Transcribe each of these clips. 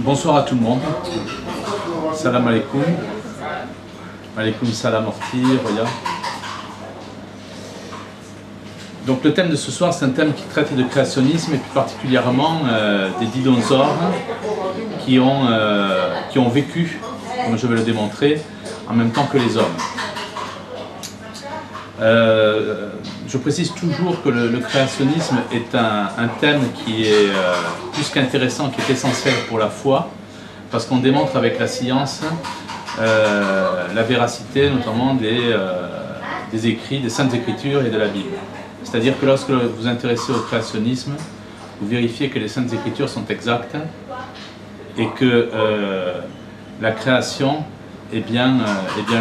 Bonsoir à tout le monde. Salam alaikum. Alaikum salam orti, Roya. Donc le thème de ce soir, c'est un thème qui traite de créationnisme et plus particulièrement des dinosaures qui ont vécu, comme je vais le démontrer, en même temps que les hommes. Je précise toujours que le créationnisme est un thème qui est plus qu'intéressant, qui est essentiel pour la foi, parce qu'on démontre avec la science la véracité notamment des écrits, des Saintes Écritures et de la Bible. C'est-à-dire que lorsque vous vous intéressez au créationnisme, vous vérifiez que les Saintes Écritures sont exactes et que la création est bien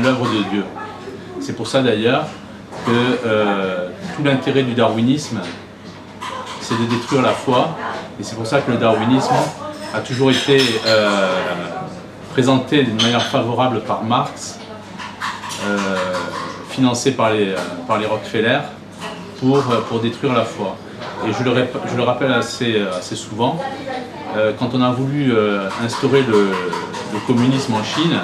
l'œuvre de Dieu. C'est pour ça d'ailleurs que tout l'intérêt du darwinisme, c'est de détruire la foi, et c'est pour ça que le darwinisme a toujours été présenté d'une manière favorable par Marx, financé par les Rockefeller, pour détruire la foi. Et je le rappelle assez souvent, quand on a voulu instaurer le communisme en Chine,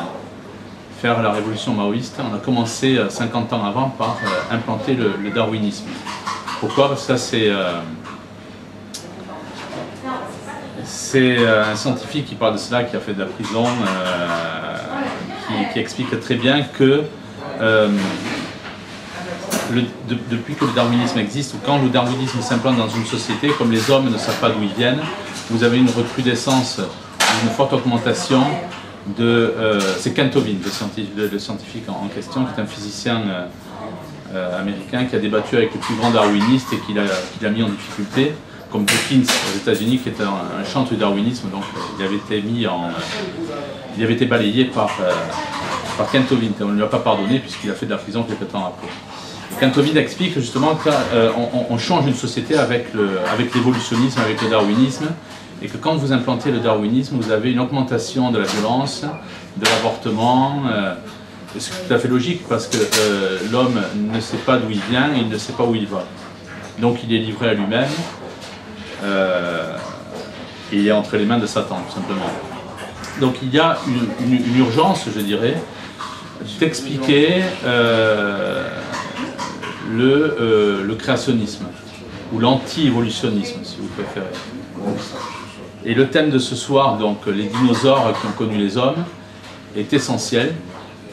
faire la révolution maoïste, on a commencé 50 ans avant par implanter le darwinisme. Pourquoi? Parce que ça c'est un scientifique qui parle de cela, qui a fait de la prison, qui explique très bien que depuis que le darwinisme existe, ou quand le darwinisme s'implante dans une société, comme les hommes ne savent pas d'où ils viennent, vous avez une recrudescence, une forte augmentation c'est Kent Hovind, le scientifique en question, qui est un physicien américain qui a débattu avec le plus grand darwiniste et qui l'a mis en difficulté, comme Dawkins aux États-Unis, qui est un chantre du darwinisme, donc il avait été balayé par Kent Hovind, et on ne lui a pas pardonné puisqu'il a fait de la prison quelque temps après. Kent Hovind explique justement qu'on change une société avec l'évolutionnisme, avec le darwinisme, et que quand vous implantez le darwinisme, vous avez une augmentation de la violence, de l'avortement, et c'est tout à fait logique parce que l'homme ne sait pas d'où il vient et il ne sait pas où il va. Donc il est livré à lui-même et il est entre les mains de Satan, tout simplement. Donc il y a une urgence, je dirais, d'expliquer le créationnisme, ou l'anti-évolutionnisme, si vous préférez. Et le thème de ce soir, donc les dinosaures qui ont connu les hommes, est essentiel,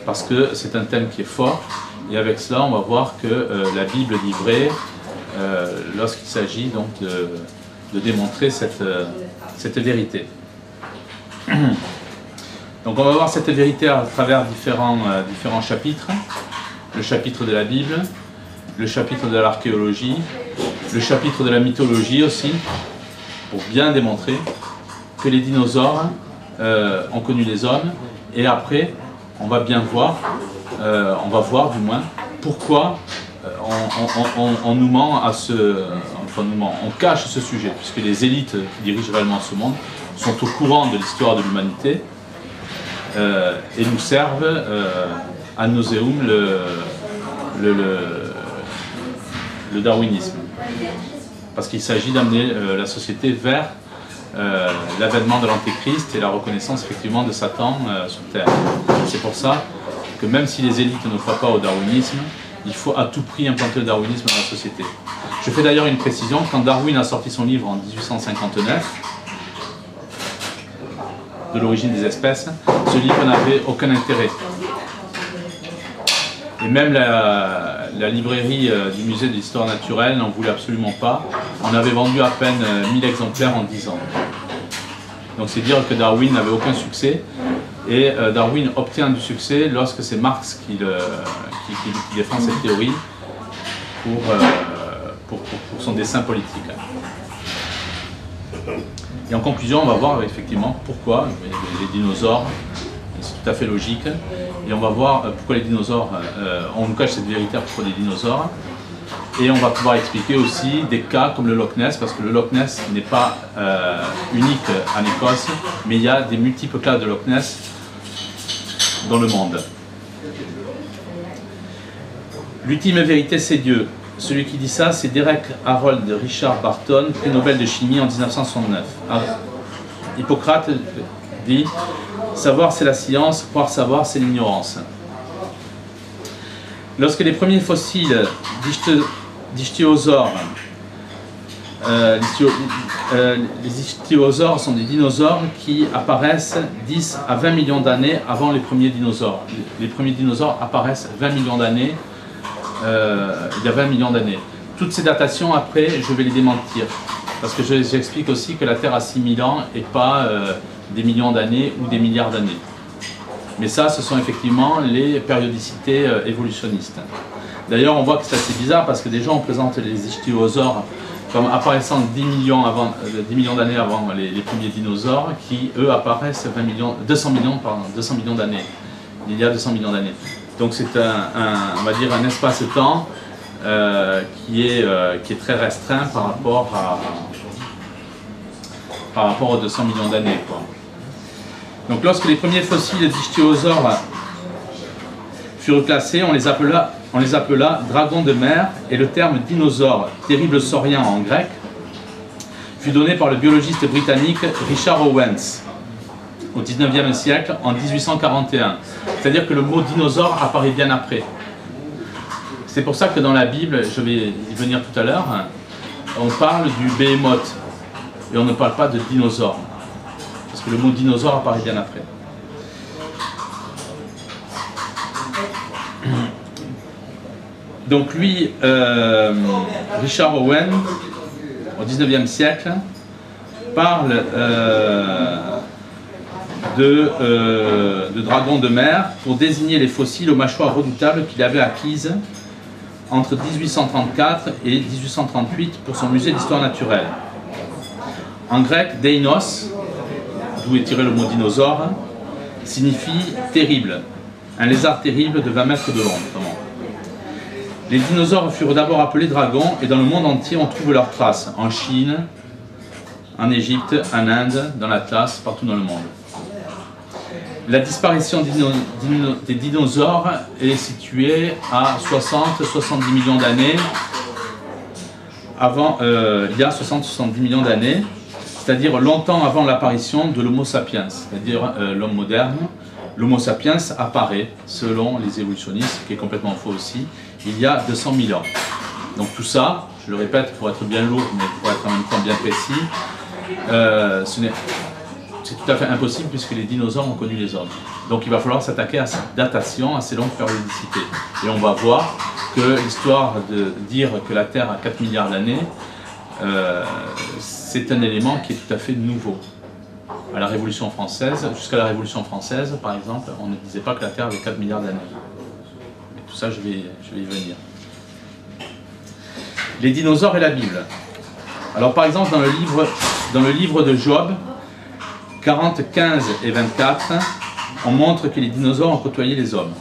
parce que c'est un thème qui est fort, et avec cela on va voir que la Bible dit vrai, lorsqu'il s'agit donc de démontrer cette vérité. Donc on va voir cette vérité à travers différents chapitres. Le chapitre de la Bible, le chapitre de l'archéologie, le chapitre de la mythologie aussi, pour bien démontrer que les dinosaures ont connu les hommes, et après on va bien voir, on va voir du moins pourquoi on nous ment on cache ce sujet, puisque les élites qui dirigent réellement ce monde sont au courant de l'histoire de l'humanité et nous servent ad nauseum le darwinisme, parce qu'il s'agit d'amener la société vers l'avènement de l'Antéchrist et la reconnaissance effectivement de Satan sur Terre. C'est pour ça que même si les élites ne croient pas au darwinisme, il faut à tout prix implanter le darwinisme dans la société. Je fais d'ailleurs une précision, quand Darwin a sorti son livre en 1859, de l'origine des espèces, ce livre n'avait aucun intérêt. Et même la librairie du musée de l'histoire naturelle n'en voulait absolument pas. On avait vendu à peine 1000 exemplaires en 10 ans. Donc c'est dire que Darwin n'avait aucun succès. Et Darwin obtient du succès lorsque c'est Marx qui défend cette théorie pour son dessein politique. Et en conclusion, on va voir effectivement pourquoi les dinosaures, c'est tout à fait logique, et on va voir pourquoi les dinosaures, on nous cache cette vérité pour les dinosaures, et on va pouvoir expliquer aussi des cas comme le Loch Ness, parce que le Loch Ness n'est pas unique en Écosse, mais il y a des multiples cas de Loch Ness dans le monde. L'ultime vérité, c'est Dieu. Celui qui dit ça, c'est Derek Harold Richard Barton, prix Nobel de chimie en 1969. Hippocrate dit « Savoir c'est la science, croire savoir c'est l'ignorance ». Lorsque les premiers fossiles d'ichthyosaures, les ichthyosaures sont des dinosaures qui apparaissent 10 à 20 millions d'années avant les premiers dinosaures. Les premiers dinosaures apparaissent 20 millions d'années, il y a 20 millions d'années. Toutes ces datations, après, je vais les démentir. Parce que j'explique aussi que la Terre a 6000 ans et pas des millions d'années ou des milliards d'années. Mais ça, ce sont effectivement les périodicités évolutionnistes. D'ailleurs, on voit que c'est assez bizarre parce que déjà, on présente les ichthyosaures comme apparaissant 10 millions d'années avant les premiers dinosaures, qui, eux, apparaissent 200 millions d'années. Il y a 200 millions d'années. Donc c'est on va dire un espace-temps qui est très restreint par rapport aux 200 millions d'années. Donc lorsque les premiers fossiles d'ichthyosaures furent classés, on les appela dragons de mer, et le terme dinosaure, terrible saurien en grec, fut donné par le biologiste britannique Richard Owens au XIXe siècle, en 1841. C'est-à-dire que le mot dinosaure apparaît bien après. C'est pour ça que dans la Bible, je vais y venir tout à l'heure, on parle du behémoth, et on ne parle pas de dinosaure, parce que le mot dinosaure apparaît bien après. Donc lui, Richard Owen, au XIXe siècle, parle de dragons de mer pour désigner les fossiles aux mâchoires redoutables qu'il avait acquises entre 1834 et 1838 pour son musée d'histoire naturelle. En grec, deinos, d'où est tiré le mot dinosaure, signifie terrible, un lézard terrible de 20 mètres de long notamment. Les dinosaures furent d'abord appelés dragons, et dans le monde entier on trouve leurs traces, en Chine, en Égypte, en Inde, dans l'Atlas, partout dans le monde. La disparition des dinosaures est située à 60-70 millions d'années, il y a 60-70 millions d'années, c'est-à-dire longtemps avant l'apparition de l'Homo sapiens, c'est-à-dire l'homme moderne. L'Homo sapiens apparaît, selon les évolutionnistes, ce qui est complètement faux aussi, il y a 200 000 ans. Donc tout ça, je le répète pour être bien lourd, mais pour être en même temps bien précis, c'est tout à fait impossible puisque les dinosaures ont connu les hommes. Donc il va falloir s'attaquer à cette datation, à ces longues périodicités. Et on va voir que l'histoire de dire que la Terre a 4 milliards d'années, c'est un élément qui est tout à fait nouveau. À la Révolution française, jusqu'à la Révolution française, par exemple, on ne disait pas que la Terre avait 4 milliards d'années. Tout ça, je vais y venir. Les dinosaures et la Bible. Alors par exemple, dans le livre de Job, 40, 15 et 24, on montre que les dinosaures ont côtoyé les hommes.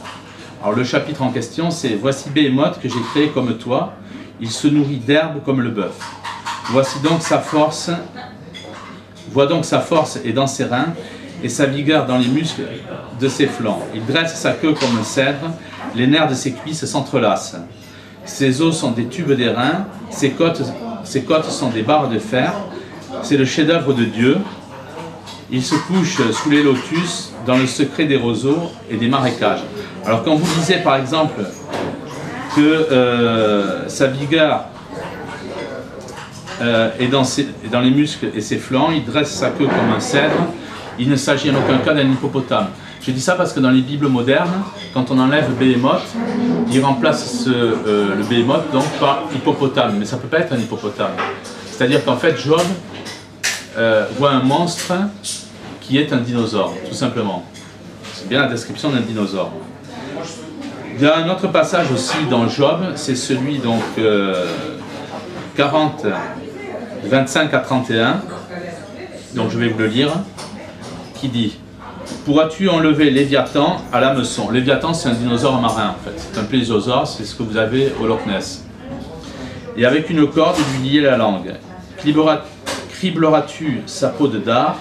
Alors le chapitre en question, c'est « Voici Béhémoth que j'ai créé comme toi, il se nourrit d'herbe comme le bœuf. Voici donc sa force, vois donc sa force est dans ses reins, et sa vigueur dans les muscles de ses flancs. Il dresse sa queue comme un cèdre, les nerfs de ses cuisses s'entrelacent. Ses os sont des tubes des reins, ses côtes sont des barres de fer, c'est le chef-d'œuvre de Dieu. Il se couche sous les lotus, dans le secret des roseaux et des marécages. » Alors quand vous lisez par exemple que sa vigueur est dans les muscles et ses flancs, il dresse sa queue comme un cèdre, il ne s'agit en aucun cas d'un hippopotame. Je dis ça parce que dans les Bibles modernes, quand on enlève Béhémoth, il remplace le Béhémoth donc par hippopotame, mais ça ne peut pas être un hippopotame. C'est-à-dire qu'en fait Job voit un monstre qui est un dinosaure, tout simplement. C'est bien la description d'un dinosaure. Il y a un autre passage aussi dans Job, c'est celui donc 40, 25 à 31, donc je vais vous le lire, qui dit « Pourras-tu enlever Léviathan à l'hameçon ?» Léviathan, c'est un dinosaure marin en fait, c'est un plésiosaure, c'est ce que vous avez au Loch Ness. « Et avec une corde lui lier la langue. Cribleras-tu sa peau de dard,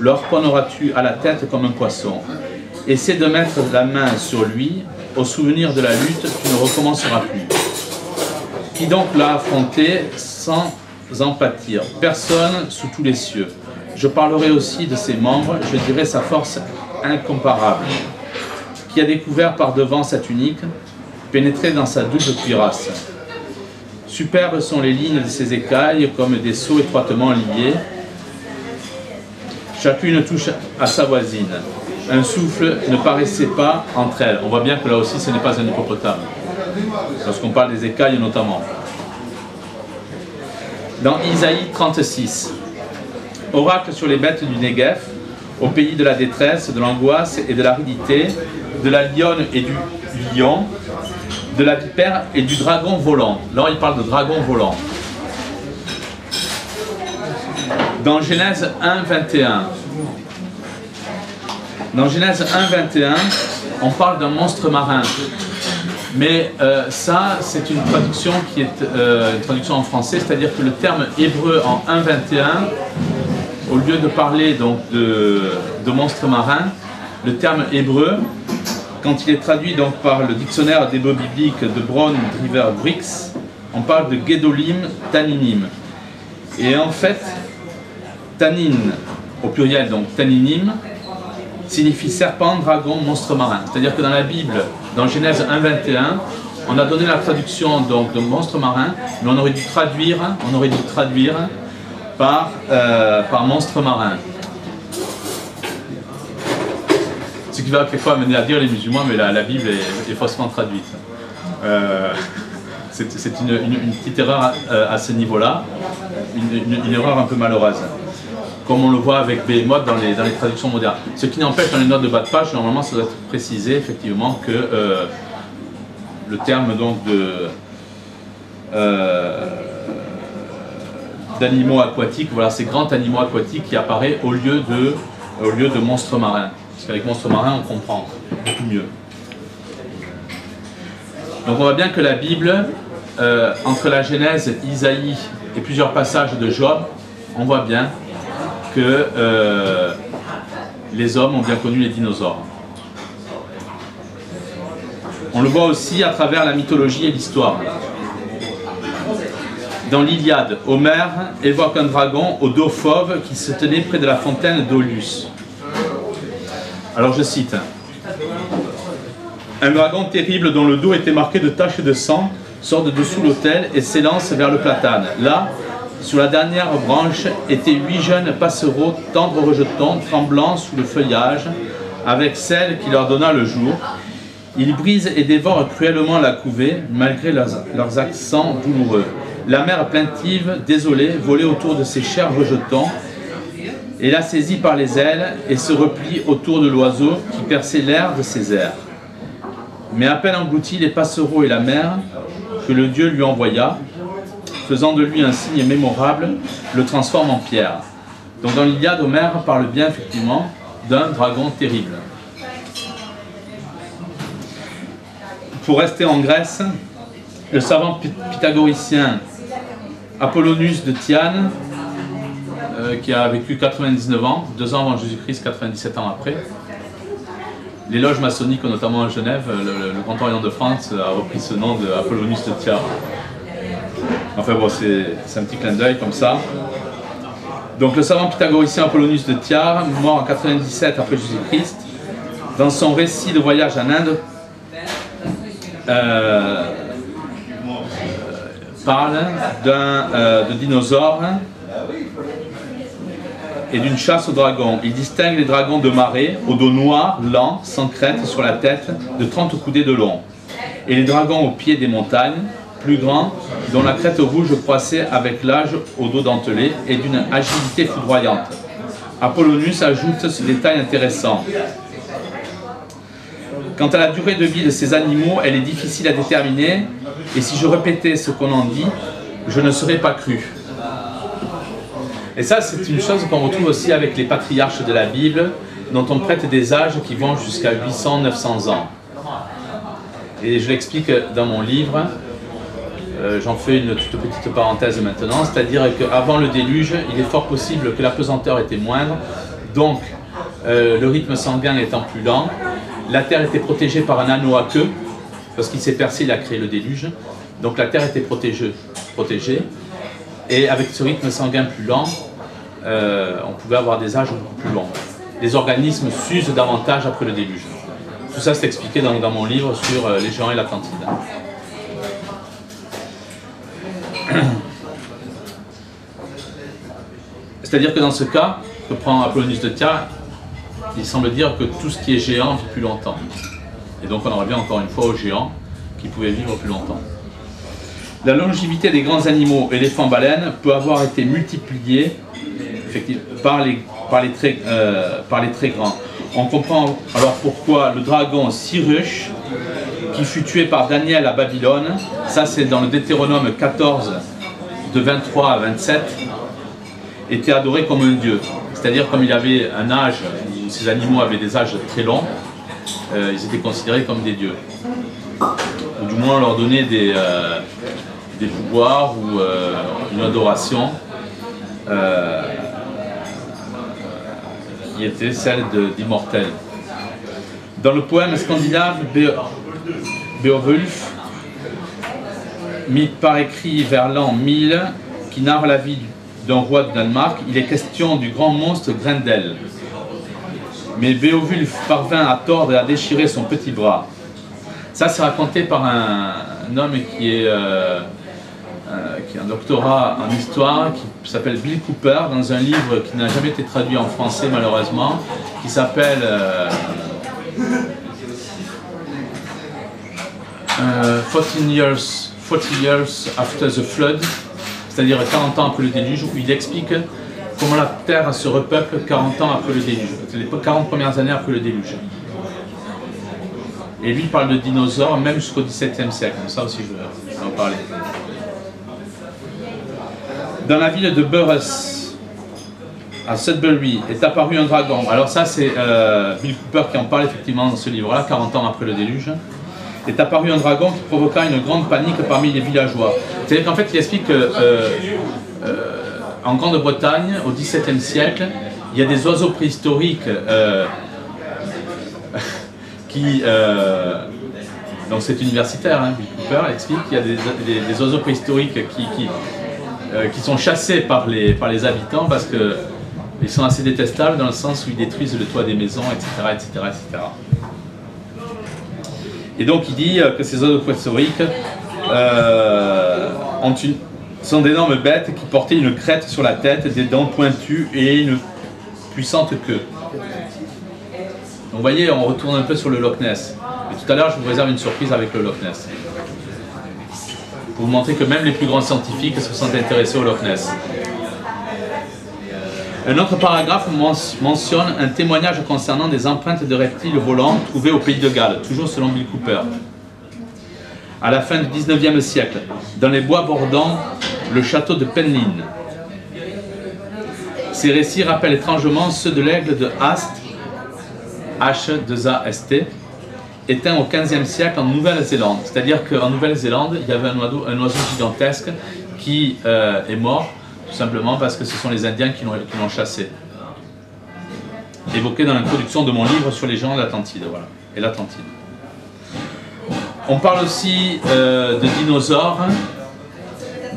l'orponneras-tu à la tête comme un poisson. Essaie de mettre la main sur lui, au souvenir de la lutte, tu ne recommenceras plus. Qui donc l'a affronté sans en pâtir? Personne sous tous les cieux. je parlerai aussi de ses membres, je dirai sa force incomparable, qui a découvert par devant sa tunique, pénétré dans sa double cuirasse. Superbes sont les lignes de ses écailles, comme des sceaux étroitement liés. Chacune touche à sa voisine. Un souffle ne paraissait pas entre elles. On voit bien que là aussi, ce n'est pas un hippopotame. Lorsqu'on parle des écailles notamment. Dans Isaïe 36, oracle sur les bêtes du Negev, au pays de la détresse, de l'angoisse et de l'aridité, de la lionne et du lion, de la vipère et du dragon volant. Là, il parle de dragon volant. Dans Genèse 1, 21. Dans Genèse 1, 21, on parle d'un monstre marin. Mais ça, c'est une traduction qui est une traduction en français, c'est-à-dire que le terme hébreu en 1, 21, au lieu de parler donc de monstre marin, le terme hébreu, quand il est traduit donc par le dictionnaire d'hébreu biblique de Brown Driver Briggs, on parle de Gedolim Taninim. Et en fait, Tanin, au pluriel, donc Taninim, signifie serpent, dragon, monstre marin. C'est-à-dire que dans la Bible, dans Genèse 1, 21, on a donné la traduction donc, de monstre marin, mais on aurait dû traduire par monstre marin. Ce qui va quelquefois amener à dire les musulmans, mais la Bible est faussement traduite. C'est une petite erreur à ce niveau-là, une erreur un peu malheureuse, comme on le voit avec Behemoth dans les traductions modernes. Ce qui n'empêche, dans les notes de bas de page, normalement ça doit être précisé effectivement que le terme donc d'animaux aquatiques, voilà, ces grands animaux aquatiques qui apparaît au lieu de monstres marins. Parce qu'avec monstres marins, on comprend beaucoup mieux. Donc on voit bien que la Bible, entre la Genèse, Isaïe et plusieurs passages de Job, on voit bien que les hommes ont bien connu les dinosaures. On le voit aussi à travers la mythologie et l'histoire. Dans l'Iliade, Homère évoque un dragon au dos fauve qui se tenait près de la fontaine d'Aulus. Alors je cite: un dragon terrible dont le dos était marqué de taches de sang sort de dessous l'autel et s'élance vers le platane. Là, sur la dernière branche, étaient 8 jeunes passereaux, tendres rejetons, tremblants sous le feuillage, avec celle qui leur donna le jour. Ils brisent et dévorent cruellement la couvée, malgré leurs accents douloureux. La mère plaintive, désolée, volait autour de ces chers rejetons, et la saisit par les ailes et se replie autour de l'oiseau qui perçait l'air de ses airs. Mais à peine englouti, les passereaux et la mer, que le Dieu lui envoya, faisant de lui un signe mémorable, le transforme en pierre. Donc dans l'Iliade, Homère parle bien effectivement d'un dragon terrible. Pour rester en Grèce, le savant pythagoricien Apollonius de Tyane, qui a vécu 99 ans, 2 ans avant Jésus-Christ, 97 ans après. Les loges maçonniques, notamment à Genève, le Grand Orient de France a repris ce nom de Apollonius de Tyane. Enfin bon, c'est un petit clin d'œil comme ça. Donc le savant pythagoricien Apollonius de Tyane, mort en 97 après Jésus-Christ, dans son récit de voyage en Inde, parle de dinosaures et d'une chasse aux dragons. Il distingue les dragons de marée, au dos noir, lent, sans crête sur la tête, de 30 coudées de long, et les dragons au pied des montagnes, plus grands, dont la crête rouge croissait avec l'âge au dos dentelé et d'une agilité foudroyante. Apollonius ajoute ce détail intéressant. Quant à la durée de vie de ces animaux, elle est difficile à déterminer, et si je répétais ce qu'on en dit, je ne serais pas cru. Et ça, c'est une chose qu'on retrouve aussi avec les patriarches de la Bible, dont on prête des âges qui vont jusqu'à 800-900 ans. Et je l'explique dans mon livre, j'en fais une toute petite parenthèse maintenant, c'est-à-dire qu'avant le déluge, il est fort possible que la pesanteur était moindre, donc le rythme sanguin étant plus lent, la Terre était protégée par un anneau à queue, parce qu'il s'est percé, il a créé le déluge, donc la Terre était protégée, et avec ce rythme sanguin plus lent, on pouvait avoir des âges beaucoup plus longs. Les organismes s'usent davantage après le déluge. Tout ça c'est expliqué dans mon livre sur les géants et l'Atlantide. C'est-à-dire que dans ce cas, que prend Apollonius de Tyr, il semble dire que tout ce qui est géant vit plus longtemps. Et donc on en revient encore une fois aux géants qui pouvaient vivre plus longtemps. La longévité des grands animaux, éléphants, baleines, peut avoir été multipliée effectivement, par les très grands. On comprend alors pourquoi le dragon Cyrus, qui fut tué par Daniel à Babylone, ça c'est dans le Deutéronome 14, de 23 à 27, était adoré comme un dieu. C'est-à-dire comme il avait un âge, où ces animaux avaient des âges très longs, ils étaient considérés comme des dieux. Ou du moins on leur donnait des pouvoirs ou une adoration qui était celle d'immortel. Dans le poème scandinave Beowulf, mis par écrit vers l'an 1000, qui narre la vie d'un roi du Danemark, il est question du grand monstre Grendel. Mais Beowulf parvint à tordre et à déchirer son petit bras. Ça, c'est raconté par un homme qui a un doctorat en histoire, qui s'appelle Bill Cooper, dans un livre qui n'a jamais été traduit en français malheureusement, qui s'appelle 40 years after the flood, c'est-à-dire 40 ans après le déluge, où il explique comment la Terre se repeuple 40 ans après le déluge, les 40 premières années après le déluge. Et lui parle de dinosaures même jusqu'au XVIIe siècle, ça aussi je vais en parler. Dans la ville de Burrus, à Sudbury, est apparu un dragon. Alors ça c'est Bill Cooper qui en parle effectivement dans ce livre-là, 40 ans après le déluge. Est apparu un dragon qui provoqua une grande panique parmi les villageois. C'est-à-dire qu'en fait il explique que en Grande-Bretagne, au XVIIe siècle, il y a des oiseaux préhistoriques qui... donc c'est universitaire, hein, Bill Cooper explique qu'il y a des oiseaux préhistoriques qui sont chassés par les habitants parce qu'ils sont assez détestables dans le sens où ils détruisent le toit des maisons, etc. etc., etc. Et donc il dit que ces oiseaux préhistoriques sont d'énormes bêtes qui portaient une crête sur la tête, des dents pointues et une puissante queue. Donc vous voyez, on retourne un peu sur le Loch Ness. Et tout à l'heure, je vous réserve une surprise avec le Loch Ness. Pour vous montrer que même les plus grands scientifiques se sont intéressés au Loch Ness. Un autre paragraphe mentionne un témoignage concernant des empreintes de reptiles volants trouvées au pays de Galles, toujours selon Bill Cooper. À la fin du 19e siècle, dans les bois bordant le château de Penlyn. Ces récits rappellent étrangement ceux de l'aigle de Hast, H2AST, éteint au 15e siècle en Nouvelle-Zélande. C'est-à-dire qu'en Nouvelle-Zélande, il y avait un oiseau gigantesque qui est mort, tout simplement parce que ce sont les Indiens qui l'ont chassé. Évoqué dans l'introduction de mon livre sur les géants de l'Atlantide, voilà, et l'Atlantide. On parle aussi de dinosaures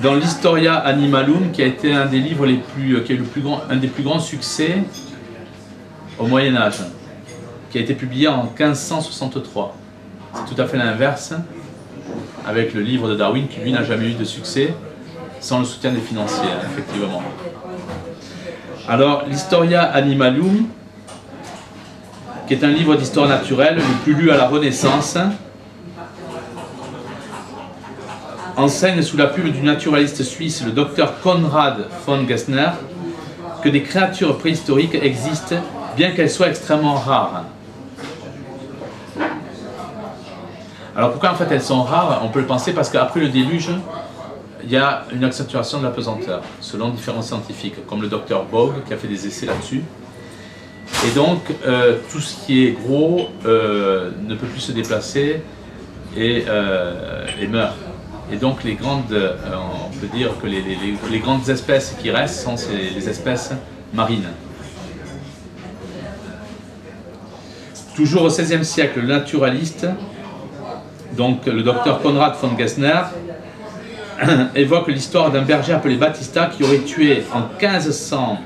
dans l'Historia Animalum, qui a été un des livres un des plus grands succès au Moyen-Âge, qui a été publié en 1563. C'est tout à fait l'inverse avec le livre de Darwin, qui lui n'a jamais eu de succès sans le soutien des financiers, effectivement. Alors, l'Historia Animalum, qui est un livre d'histoire naturelle, le plus lu à la Renaissance, enseigne sous la plume du naturaliste suisse, le docteur Konrad von Gessner, que des créatures préhistoriques existent, bien qu'elles soient extrêmement rares. Alors pourquoi en fait elles sont rares? On peut le penser parce qu'après le déluge, il y a une accentuation de la pesanteur, selon différents scientifiques, comme le docteur Bogue qui a fait des essais là-dessus. Et donc tout ce qui est gros ne peut plus se déplacer et meurt. Et donc on peut dire que les grandes espèces qui restent sont les espèces marines. Toujours au XVIe siècle, le naturaliste, donc le docteur Konrad von Gessner, évoque l'histoire d'un berger appelé Battista qui aurait tué en 1500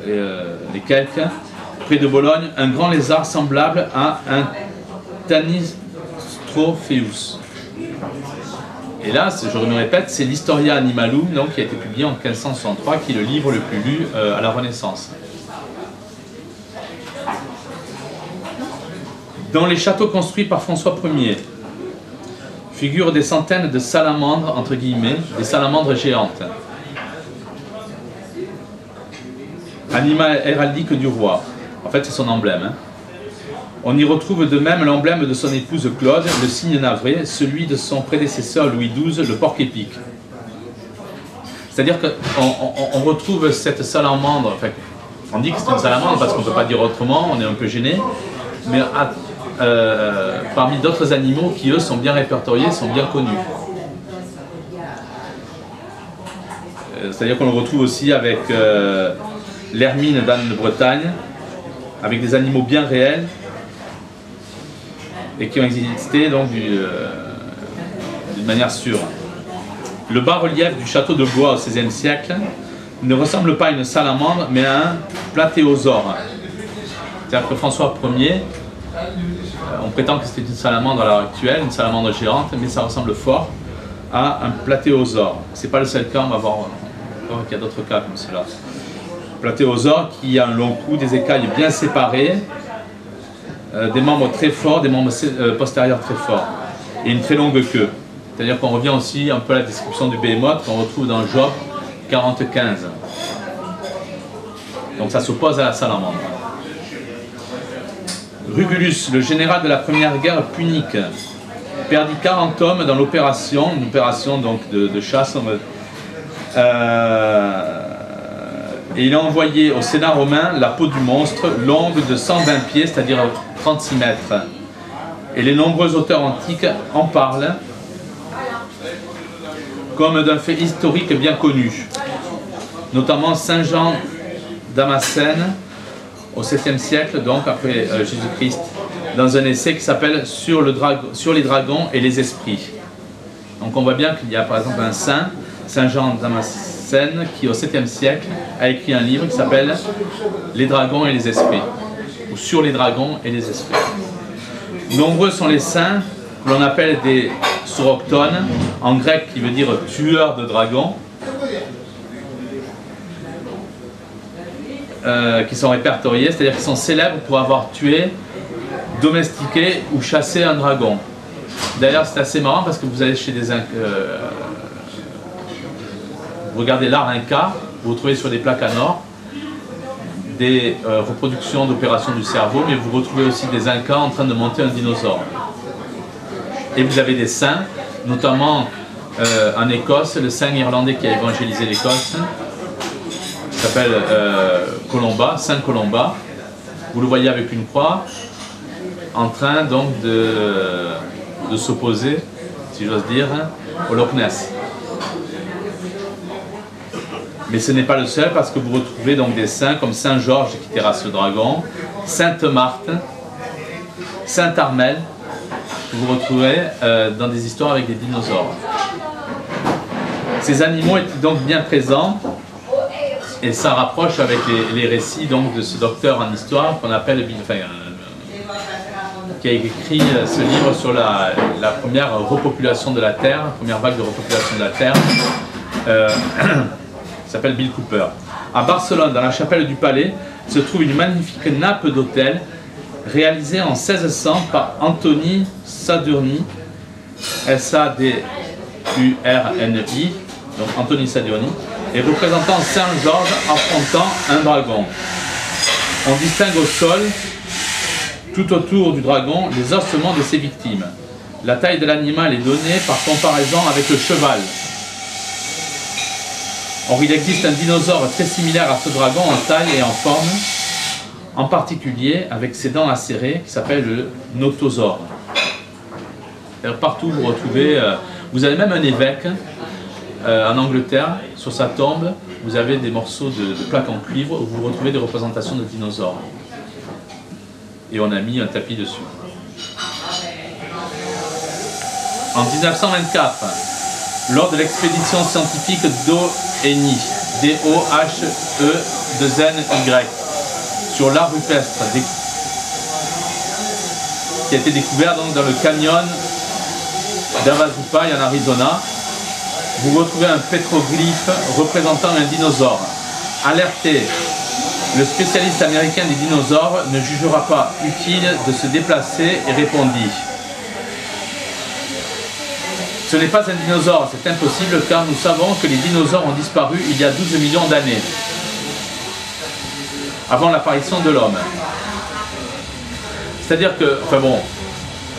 et quelques, près de Bologne, un grand lézard semblable à un Tanistropheus. Et là, je me répète, c'est l'Historia Animalum, donc, qui a été publié en 1563, qui est le livre le plus lu à la Renaissance. Dans les châteaux construits par François Ier, figurent des centaines de salamandres, entre guillemets, des salamandres géantes. Animal héraldique du roi. En fait, c'est son emblème. Hein. On y retrouve de même l'emblème de son épouse Claude, le cygne navré, celui de son prédécesseur Louis XII, le porc épic. C'est-à-dire qu'on retrouve cette salamandre, enfin, on dit que c'est une salamandre parce qu'on ne peut pas dire autrement, on est un peu gêné, mais parmi d'autres animaux qui, eux, sont bien répertoriés, sont bien connus. C'est-à-dire qu'on le retrouve aussi avec l'hermine d'Anne de Bretagne, avec des animaux bien réels, et qui ont existé donc d'une manière sûre. Le bas-relief du château de Blois au XVIe siècle ne ressemble pas à une salamandre, mais à un platéosaure. C'est-à-dire que François Ier, on prétend que c'était une salamandre à l'heure actuelle, une salamandre géante, mais ça ressemble fort à un platéosaure. Ce n'est pas le seul cas, on va voir qu'il y a d'autres cas comme cela. Platéosaure qui a un long cou, des écailles bien séparées, des membres très forts, des membres postérieurs très forts, et une très longue queue. C'est-à-dire qu'on revient aussi un peu à la description du Behemoth qu'on retrouve dans Job 40-15. Donc ça s'oppose à la salamandre. Rugulus, le général de la première guerre punique, perdit 40 hommes dans l'opération, une opération donc de chasse, et il a envoyé au Sénat romain la peau du monstre, longue de 120 pieds, c'est-à-dire 36 mètres. Et les nombreux auteurs antiques en parlent comme d'un fait historique bien connu, notamment Saint Jean Damascène, au 7e siècle, donc après Jésus-Christ, dans un essai qui s'appelle sur les dragons et les esprits. Donc on voit bien qu'il y a par exemple un saint, Saint Jean Damascène, qui au 7e siècle a écrit un livre qui s'appelle Les dragons et les esprits, ou Sur les dragons et les esprits. Nombreux sont les saints que l'on appelle des soroctones, en grec qui veut dire tueur de dragons, qui sont répertoriés, c'est-à-dire qu'ils sont célèbres pour avoir tué, domestiqué ou chassé un dragon. D'ailleurs, c'est assez marrant parce que vous allez chez des vous regardez l'art inca, vous retrouvez sur des plaques en or des reproductions d'opérations du cerveau, mais vous retrouvez aussi des incas en train de monter un dinosaure. Et vous avez des saints, notamment en Écosse, le saint irlandais qui a évangélisé l'Écosse, qui s'appelle Colomba, Saint Colomba. Vous le voyez avec une croix, en train donc de s'opposer, si j'ose dire, au Loch Ness. Mais ce n'est pas le seul, parce que vous retrouvez donc des saints comme Saint Georges qui terrasse le dragon, Sainte Marthe, Saint Armel, que vous retrouverez dans des histoires avec des dinosaures. Ces animaux étaient donc bien présents, et ça rapproche avec les récits donc, de ce docteur en histoire qu'on appelle qui a écrit ce livre sur la première repopulation de la Terre, la première vague de repopulation de la Terre, qui s'appelle Bill Cooper. À Barcelone, dans la chapelle du Palais, se trouve une magnifique nappe d'autel réalisée en 1600 par Antoni Sadurni, S-A-D-U-R-N-I, donc Antoni Sadurni, et représentant Saint Georges affrontant un dragon. On distingue au sol, tout autour du dragon, les ossements de ses victimes. La taille de l'animal est donnée par comparaison avec le cheval. Or, il existe un dinosaure très similaire à ce dragon en taille et en forme, en particulier avec ses dents acérées, qui s'appelle le nothosaure. Partout, vous retrouvez, vous avez même un évêque en Angleterre, sur sa tombe, vous avez des morceaux de plaques en cuivre où vous retrouvez des représentations de dinosaures. Et on a mis un tapis dessus. En 1924, lors de l'expédition scientifique d'Oeni D-O-H-E-2-N-Y, sur l'art rupestre, qui a été découvert donc dans le canyon d'Avazupai en Arizona. Vous retrouvez un pétroglyphe représentant un dinosaure. Alerté, le spécialiste américain des dinosaures ne jugera pas utile de se déplacer et répondit: ce n'est pas un dinosaure, c'est impossible car nous savons que les dinosaures ont disparu il y a 12 millions d'années, avant l'apparition de l'homme. C'est-à-dire que, enfin bon,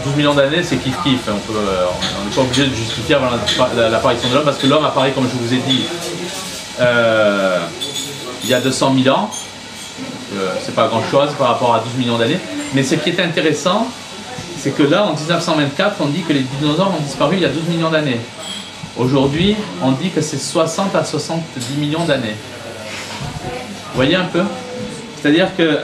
12 millions d'années c'est kiff-kiff, on n'est pas obligé de justifier avant l'apparition de l'homme parce que l'homme apparaît, comme je vous ai dit, il y a 200 000 ans, c'est pas grand-chose par rapport à 12 millions d'années, mais ce qui est intéressant, c'est que là, en 1924, on dit que les dinosaures ont disparu il y a 12 millions d'années. Aujourd'hui, on dit que c'est 60 à 70 millions d'années. Vous voyez un peu? C'est-à-dire que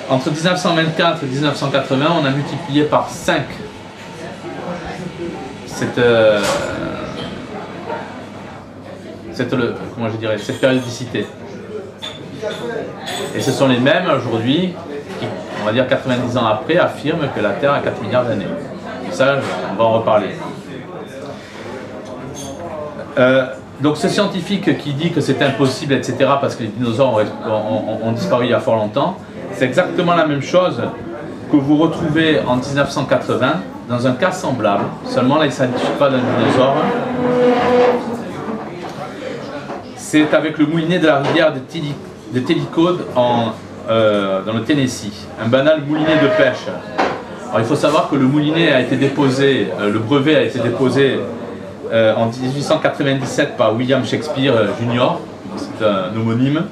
entre 1924 et 1980, on a multiplié par 5 cette périodicité. Et ce sont les mêmes aujourd'hui qui, on va dire 90 ans après, affirment que la Terre a 4 milliards d'années. Ça, on va en reparler. Donc ce scientifique qui dit que c'est impossible, etc., parce que les dinosaures ont disparu il y a fort longtemps, c'est exactement la même chose que vous retrouvez en 1980 dans un cas semblable, seulement là il ne s'agit pas d'un dinosaure. C'est avec le moulinet de la rivière de Tellicode dans le Tennessee, un banal moulinet de pêche. Alors il faut savoir que le moulinet a été déposé, le brevet a été déposé en 1897 par William Shakespeare Jr., c'est un homonyme,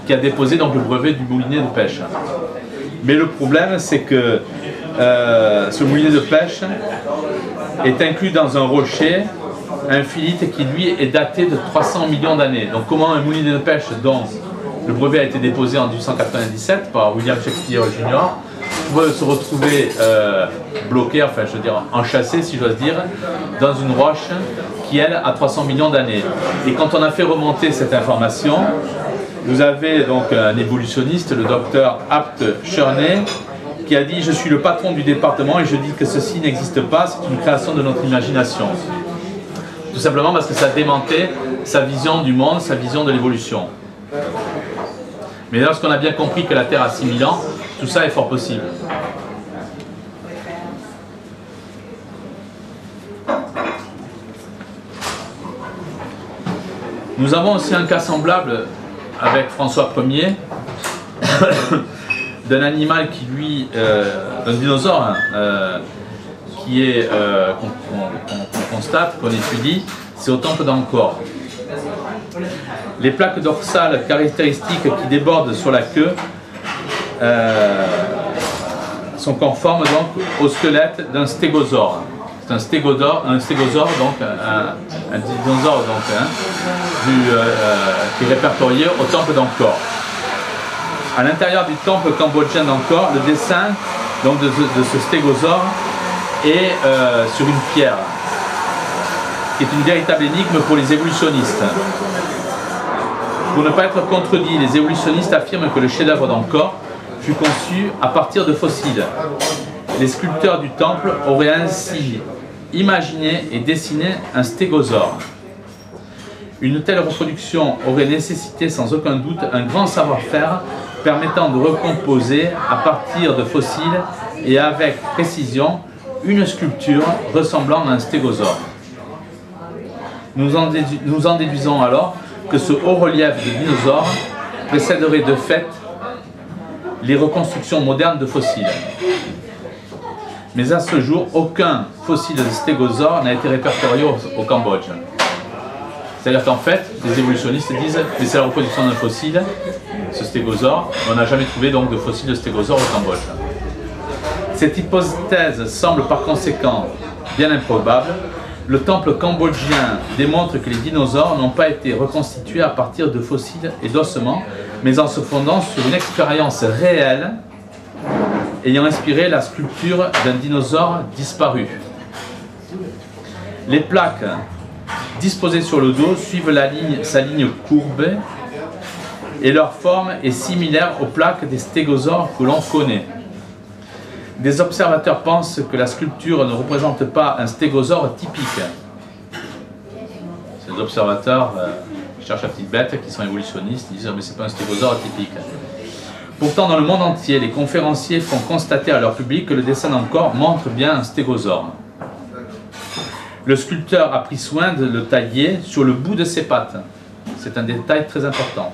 qui a déposé donc le brevet du moulinet de pêche. Mais le problème c'est que ce moulinet de pêche est inclus dans un rocher, un philite qui lui est daté de 300 millions d'années. Donc comment un moulinet de pêche dont le brevet a été déposé en 1897 par William Shakespeare Jr. peut se retrouver bloqué, enfin je veux dire enchâssé si j'ose dire, dans une roche qui elle a 300 millions d'années. Et quand on a fait remonter cette information, vous avez donc un évolutionniste, le docteur Abt Cherney, qui a dit: je suis le patron du département et je dis que ceci n'existe pas, c'est une création de notre imagination. Tout simplement parce que ça démentait sa vision du monde, sa vision de l'évolution. Mais lorsqu'on a bien compris que la Terre a 6000 ans, tout ça est fort possible. Nous avons aussi un cas semblable avec François Ier, d'un animal qui lui, d'un dinosaure, qui est, qu'on constate, qu'on étudie, c'est au temple d'Angkor. Les plaques dorsales caractéristiques qui débordent sur la queue sont conformes donc au squelette d'un stégosaure. C'est un stégosaure, donc un dinosaure donc, qui est répertorié au temple d'Angkor. À l'intérieur du temple cambodgien d'Angkor, le dessin donc, de ce stégosaure est sur une pierre, qui est une véritable énigme pour les évolutionnistes. Pour ne pas être contredit, les évolutionnistes affirment que le chef-d'œuvre d'Angkor fut conçu à partir de fossiles. Les sculpteurs du temple auraient ainsi imaginé et dessiné un stégosaure. Une telle reproduction aurait nécessité sans aucun doute un grand savoir-faire permettant de recomposer à partir de fossiles et avec précision une sculpture ressemblant à un stégosaure. Nous en déduisons alors que ce haut relief de dinosaures précéderait de fait les reconstructions modernes de fossiles. Mais à ce jour, aucun fossile de stégosaure n'a été répertorié au Cambodge. C'est-à-dire qu'en fait, les évolutionnistes disent que c'est la reproduction d'un fossile, ce stégosaure, mais on n'a jamais trouvé donc de fossile de stégosaure au Cambodge. Cette hypothèse semble par conséquent bien improbable. Le temple cambodgien démontre que les dinosaures n'ont pas été reconstitués à partir de fossiles et d'ossements, mais en se fondant sur une expérience réelle ayant inspiré la sculpture d'un dinosaure disparu. Les plaques disposés sur le dos, suivent sa ligne courbée et leur forme est similaire aux plaques des stégosaures que l'on connaît. Des observateurs pensent que la sculpture ne représente pas un stégosaure typique. Ces observateurs qui cherchent la petite bête, qui sont évolutionnistes, ils disent « mais c'est pas un stégosaure typique ». Pourtant, dans le monde entier, les conférenciers font constater à leur public que le dessin d'Angkor montre bien un stégosaure. Le sculpteur a pris soin de le tailler sur le bout de ses pattes. C'est un détail très important.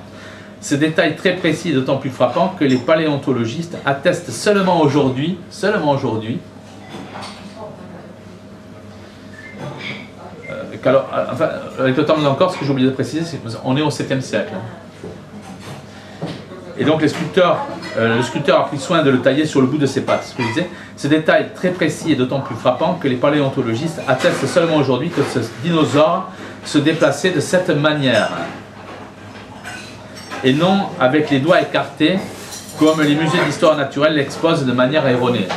Ce détail très précis est d'autant plus frappant que les paléontologistes attestent seulement aujourd'hui, avec le temple d'Angkor, ce que j'ai oublié de préciser, c'est qu'on est au 7e siècle. Et donc le sculpteur a pris soin de le tailler sur le bout de ses pattes. Ce que je disais, ce détail très précis est d'autant plus frappant que les paléontologistes attestent seulement aujourd'hui que ce dinosaure se déplaçait de cette manière. Et non avec les doigts écartés, comme les musées d'histoire naturelle l'exposent de manière erronée.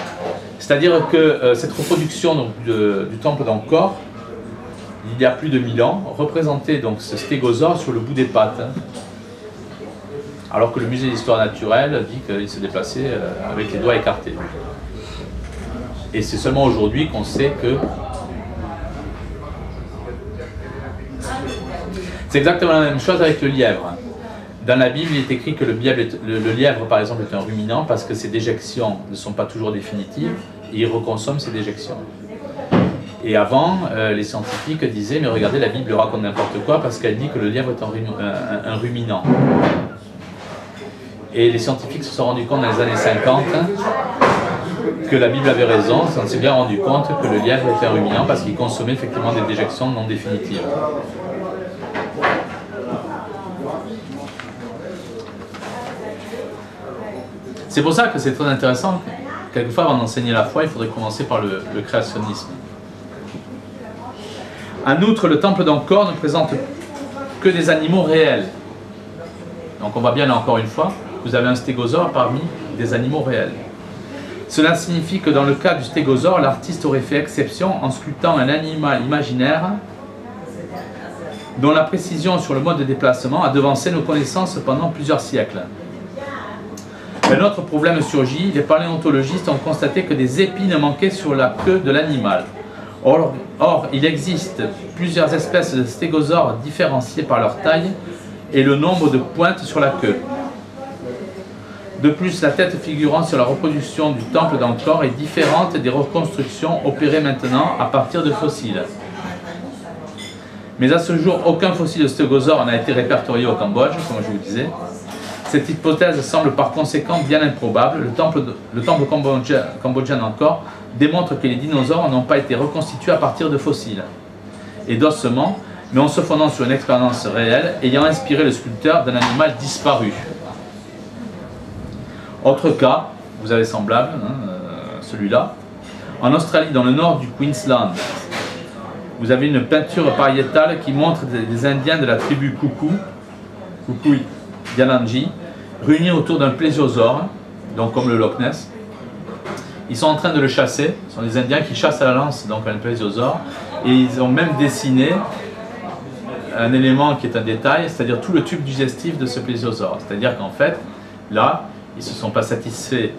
C'est-à-dire que cette reproduction donc, du temple d'Angkor, il y a plus de 1000 ans, représentait donc ce stégosaure sur le bout des pattes. Alors que le musée d'histoire naturelle dit qu'il se déplaçait avec les doigts écartés. Et c'est seulement aujourd'hui qu'on sait que... C'est exactement la même chose avec le lièvre. Dans la Bible, il est écrit que le lièvre, par exemple, est un ruminant parce que ses déjections ne sont pas toujours définitives et il reconsomme ses déjections. Et avant, les scientifiques disaient « mais regardez, la Bible raconte n'importe quoi parce qu'elle dit que le lièvre est un ruminant ». Et les scientifiques se sont rendus compte dans les années 50 que la Bible avait raison. On s'est bien rendu compte que le lièvre était un ruminant parce qu'il consommait effectivement des déjections non définitives. C'est pour ça que c'est très intéressant. Quelquefois, avant d'enseigner la foi, il faudrait commencer par le créationnisme. En outre, le temple d'Angkor ne présente que des animaux réels. Donc on voit bien là encore une fois, vous avez un stégosaure parmi des animaux réels. Cela signifie que dans le cas du stégosaure, l'artiste aurait fait exception en sculptant un animal imaginaire dont la précision sur le mode de déplacement a devancé nos connaissances pendant plusieurs siècles. Un autre problème surgit, les paléontologistes ont constaté que des épines manquaient sur la queue de l'animal. Or, il existe plusieurs espèces de stégosaures différenciées par leur taille et le nombre de pointes sur la queue. De plus, la tête figurant sur la reproduction du temple d'Angkor est différente des reconstructions opérées maintenant à partir de fossiles. Mais à ce jour, aucun fossile de stégosaure n'a été répertorié au Cambodge, comme je vous disais. Cette hypothèse semble par conséquent bien improbable. Le temple cambodgien d'Angkor démontre que les dinosaures n'ont pas été reconstitués à partir de fossiles et d'ossements, mais en se fondant sur une expérience réelle ayant inspiré le sculpteur d'un animal disparu. Autre cas, vous avez semblable, celui-là. En Australie, dans le nord du Queensland, vous avez une peinture pariétale qui montre des Indiens de la tribu Kukui Yalanji, réunis autour d'un plésiosaure, donc comme le Loch Ness. Ils sont en train de le chasser, ce sont des Indiens qui chassent à la lance donc un plésiosaure, et ils ont même dessiné un élément qui est un détail, c'est-à-dire tout le tube digestif de ce plésiosaure. C'est-à-dire qu'en fait, là, ils ne se sont pas satisfaits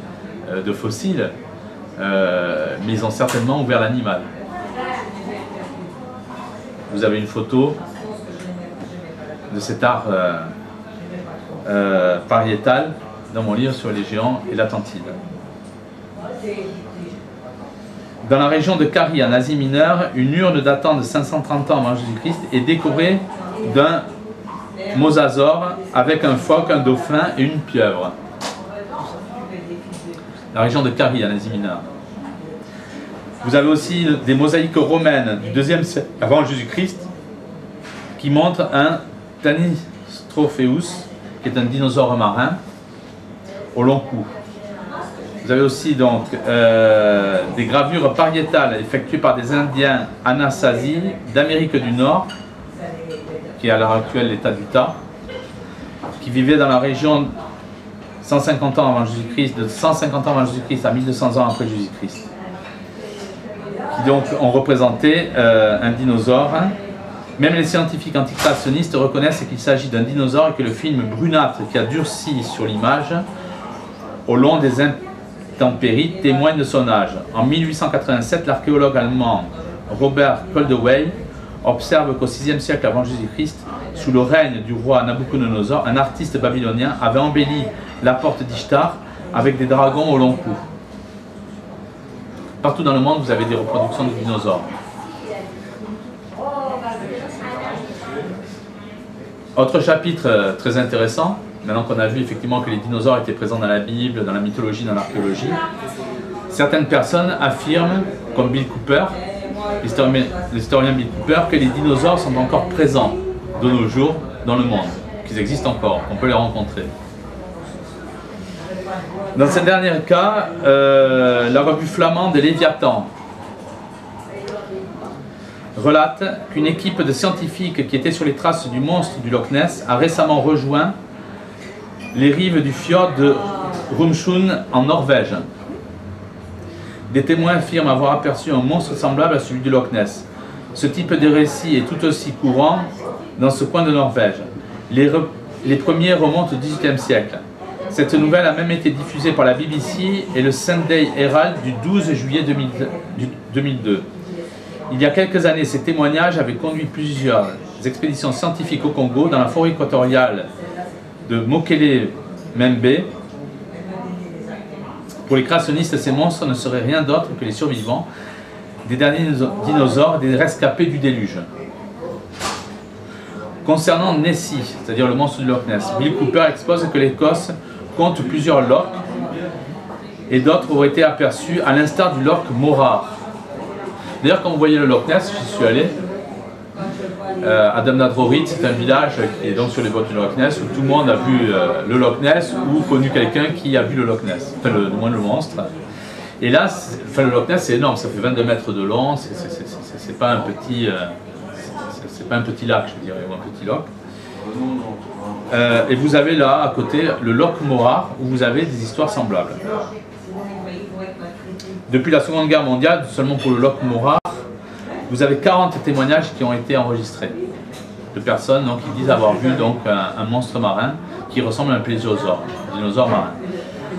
de fossiles, mais ils ont certainement ouvert l'animal. Vous avez une photo de cet art pariétal dans mon livre sur les géants et l'Atlantide. Dans la région de Kari, en Asie mineure, une urne datant de 530 ans avant Jésus-Christ est décorée d'un mosasaure avec un phoque, un dauphin et une pieuvre. La région de Kari, en Asie mineure. Vous avez aussi des mosaïques romaines du 2e siècle avant Jésus-Christ qui montrent un Tanistropheus, qui est un dinosaure marin, au long cou. Vous avez aussi donc des gravures pariétales effectuées par des Indiens Anasazi d'Amérique du Nord, qui est à l'heure actuelle l'État d'Utah, qui vivaient dans la région 150 ans avant Jésus-Christ, de 150 ans avant Jésus-Christ à 1200 ans après Jésus-Christ, qui donc ont représenté un dinosaure Même les scientifiques anticréationnistes reconnaissent qu'il s'agit d'un dinosaure et que le film brunâtre qui a durci sur l'image au long des intempéries témoigne de son âge. En 1887, l'archéologue allemand Robert Koldewey observe qu'au VIe siècle avant Jésus-Christ, sous le règne du roi Nabuchodonosor, un artiste babylonien avait embelli la porte d'Ishtar avec des dragons au long cou. Partout dans le monde, vous avez des reproductions de dinosaures. Autre chapitre très intéressant, maintenant qu'on a vu effectivement que les dinosaures étaient présents dans la Bible, dans la mythologie, dans l'archéologie, certaines personnes affirment, comme Bill Cooper, l'historien Bill Cooper, que les dinosaures sont encore présents de nos jours dans le monde, qu'ils existent encore, qu'on peut les rencontrer. Dans ce dernier cas, la revue flamande Léviathan relate qu'une équipe de scientifiques qui était sur les traces du monstre du Loch Ness a récemment rejoint les rives du fjord de Rumsjön en Norvège. Des témoins affirment avoir aperçu un monstre semblable à celui du Loch Ness. Ce type de récit est tout aussi courant dans ce coin de Norvège. Les premiers remontent au XVIIIe siècle. Cette nouvelle a même été diffusée par la BBC et le Sunday Herald du 12 juillet 2002. Il y a quelques années, ces témoignages avaient conduit plusieurs expéditions scientifiques au Congo, dans la forêt équatoriale de Mokele-Mbembe. Pour les créationnistes, ces monstres ne seraient rien d'autre que les survivants des derniers dinosaures, des rescapés du déluge. Concernant Nessie, c'est-à-dire le monstre du Loch Ness, Bill Cooper expose que l'Écosse compte plusieurs lochs et d'autres auraient été aperçus à l'instar du loch Morar. D'ailleurs, quand vous voyez le Loch Ness, j'y suis allé, à Drumnadrorit, c'est un village qui est donc sur les bords du Loch Ness, où tout le monde a vu le Loch Ness ou connu quelqu'un qui a vu le Loch Ness, enfin du moins le monstre. Et là, le Loch Ness c'est énorme, ça fait 22 mètres de long, c'est pas un petit, c'est pas un petit lac, je dirais, ou un petit loch. Et vous avez là, à côté, le Loch Morar, où vous avez des histoires semblables. Depuis la Seconde Guerre mondiale, seulement pour le Loch Morar, vous avez 40 témoignages qui ont été enregistrés de personnes donc, qui disent avoir vu donc, un monstre marin qui ressemble à un plésiosaure, un dinosaure marin.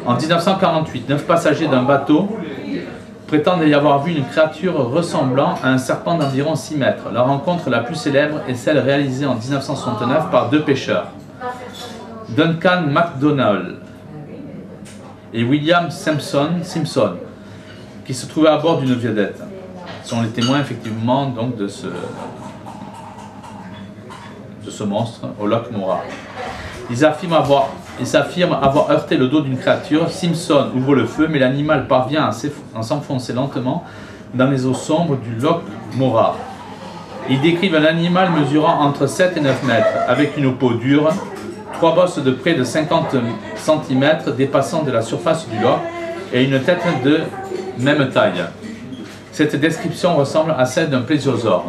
En 1948, 9 passagers d'un bateau prétendent y avoir vu une créature ressemblant à un serpent d'environ 6 mètres. La rencontre la plus célèbre est celle réalisée en 1969 par 2 pêcheurs, Duncan MacDonald et William Simpson, qui se trouvaient à bord d'une vedette. Ce sont les témoins effectivement donc, de ce monstre au Loch Morar. Ils affirment avoir heurté le dos d'une créature. Simpson ouvre le feu, mais l'animal parvient à s'enfoncer lentement dans les eaux sombres du Loch Morar. Ils décrivent un animal mesurant entre 7 et 9 mètres, avec une peau dure, 3 bosses de près de 50 cm dépassant de la surface du loch et une tête de même taille. Cette description ressemble à celle d'un plésiosaure.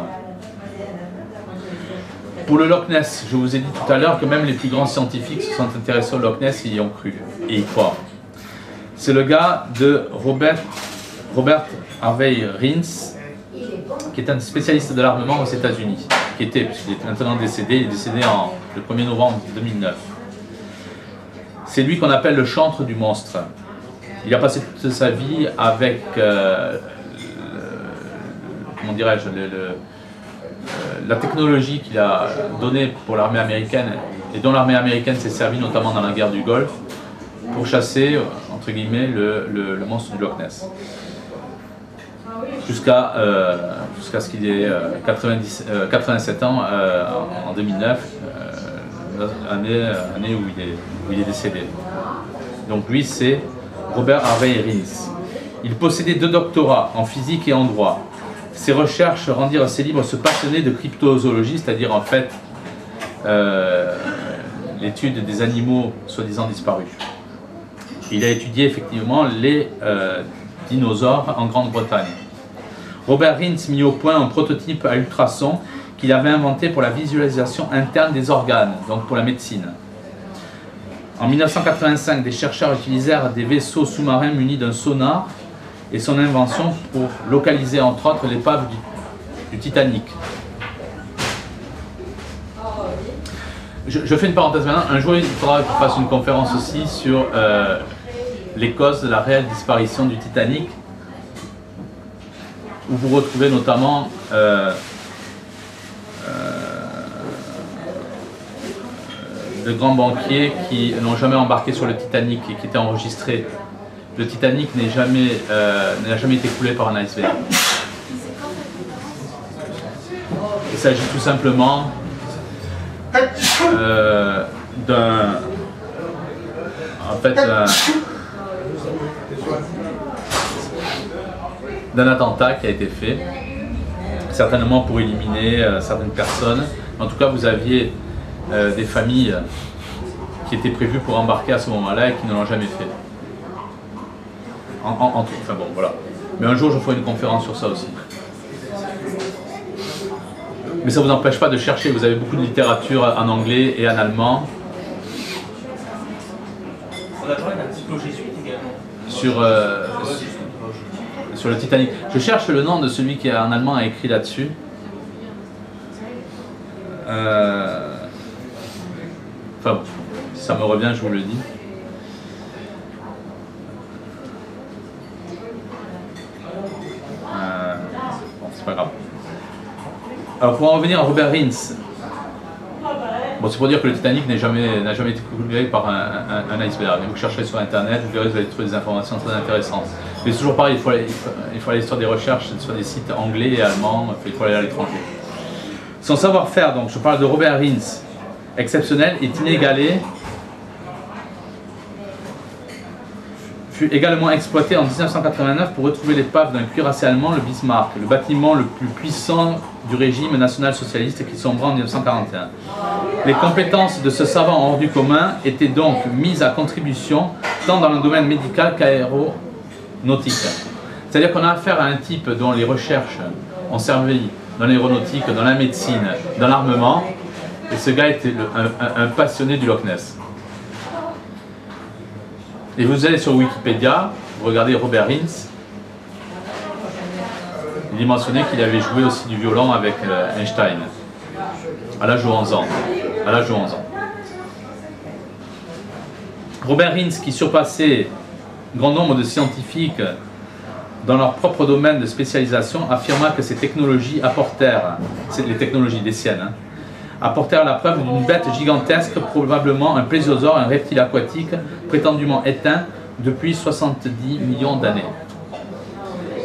Pour le Loch Ness, je vous ai dit tout à l'heure que même les plus grands scientifiques se sont intéressés au Loch Ness et y ont cru, et y croient. C'est le gars de Robert Harvey Rins, qui est un spécialiste de l'armement aux États-Unis, puisqu'il est maintenant décédé, il est décédé le 1er novembre 2009. C'est lui qu'on appelle le chantre du monstre. Il a passé toute sa vie avec, comment dirais-je, la technologie qu'il a donnée pour l'armée américaine, et dont l'armée américaine s'est servie notamment dans la guerre du Golfe, pour chasser, entre guillemets, le monstre du Loch Ness. Jusqu'à ce qu'il ait 87 ans en 2009, année où il est décédé. Donc lui, c'est Robert Harvey Rins. Il possédait 2 doctorats en physique et en droit. Ses recherches rendirent assez libre ce passionné de cryptozoologie, c'est-à-dire en fait l'étude des animaux soi-disant disparus. Il a étudié effectivement les dinosaures en Grande-Bretagne. Robert Rins mit au point un prototype à ultrasons qu'il avait inventé pour la visualisation interne des organes, donc pour la médecine. En 1985, des chercheurs utilisèrent des vaisseaux sous-marins munis d'un sonar et son invention pour localiser entre autres l'épave du Titanic. Je fais une parenthèse maintenant. Un jour, il faudra que je fasse une conférence aussi sur les causes de la réelle disparition du Titanic, où vous retrouvez notamment de grands banquiers qui n'ont jamais embarqué sur le Titanic et qui étaient enregistrés. Le Titanic n'a jamais été coulé par un iceberg. Il s'agit tout simplement d'un attentat qui a été fait, certainement pour éliminer certaines personnes. En tout cas, vous aviez des familles qui étaient prévues pour embarquer à ce moment-là et qui ne l'ont jamais fait. Enfin bon, voilà. Mais un jour, je ferai une conférence sur ça aussi. Mais ça ne vous empêche pas de chercher. Vous avez beaucoup de littérature en anglais et en allemand. On a parlé d'un cyclo jésuite également. Sur le Titanic. Je cherche le nom de celui qui en allemand a écrit là-dessus. Enfin, si ça me revient, je vous le dis. Bon, c'est pas grave. Alors, pour en revenir à Robert Rines, bon, c'est pour dire que le Titanic n'a jamais été coulé par un iceberg. Vous chercherez sur Internet, vous verrez que vous allez trouver des informations très intéressantes. Mais c'est toujours pareil, il faut aller sur des recherches sur des sites anglais et allemands, il faut aller à l'étranger. Son savoir-faire, donc je parle de Robert Rines, exceptionnel, est inégalé, fut également exploité en 1989 pour retrouver l'épave d'un cuirassé allemand, le Bismarck, le bâtiment le plus puissant du régime national-socialiste qui sombra en 1941. Les compétences de ce savant hors du commun étaient donc mises à contribution tant dans le domaine médical qu'aéronautique. C'est-à-dire qu'on a affaire à un type dont les recherches ont servi dans l'aéronautique, dans la médecine, dans l'armement, et ce gars était un passionné du Loch Ness. Et vous allez sur Wikipédia, vous regardez Robert Rines, il est mentionné qu'il avait joué aussi du violon avec Einstein, à l'âge de 11 ans. Robert Rines, qui surpassait grand nombre de scientifiques dans leur propre domaine de spécialisation, affirma que ces technologies apportèrent, les technologies des siennes, apportèrent la preuve d'une bête gigantesque, probablement un plésiosaure, un reptile aquatique, prétendument éteint depuis 70 millions d'années.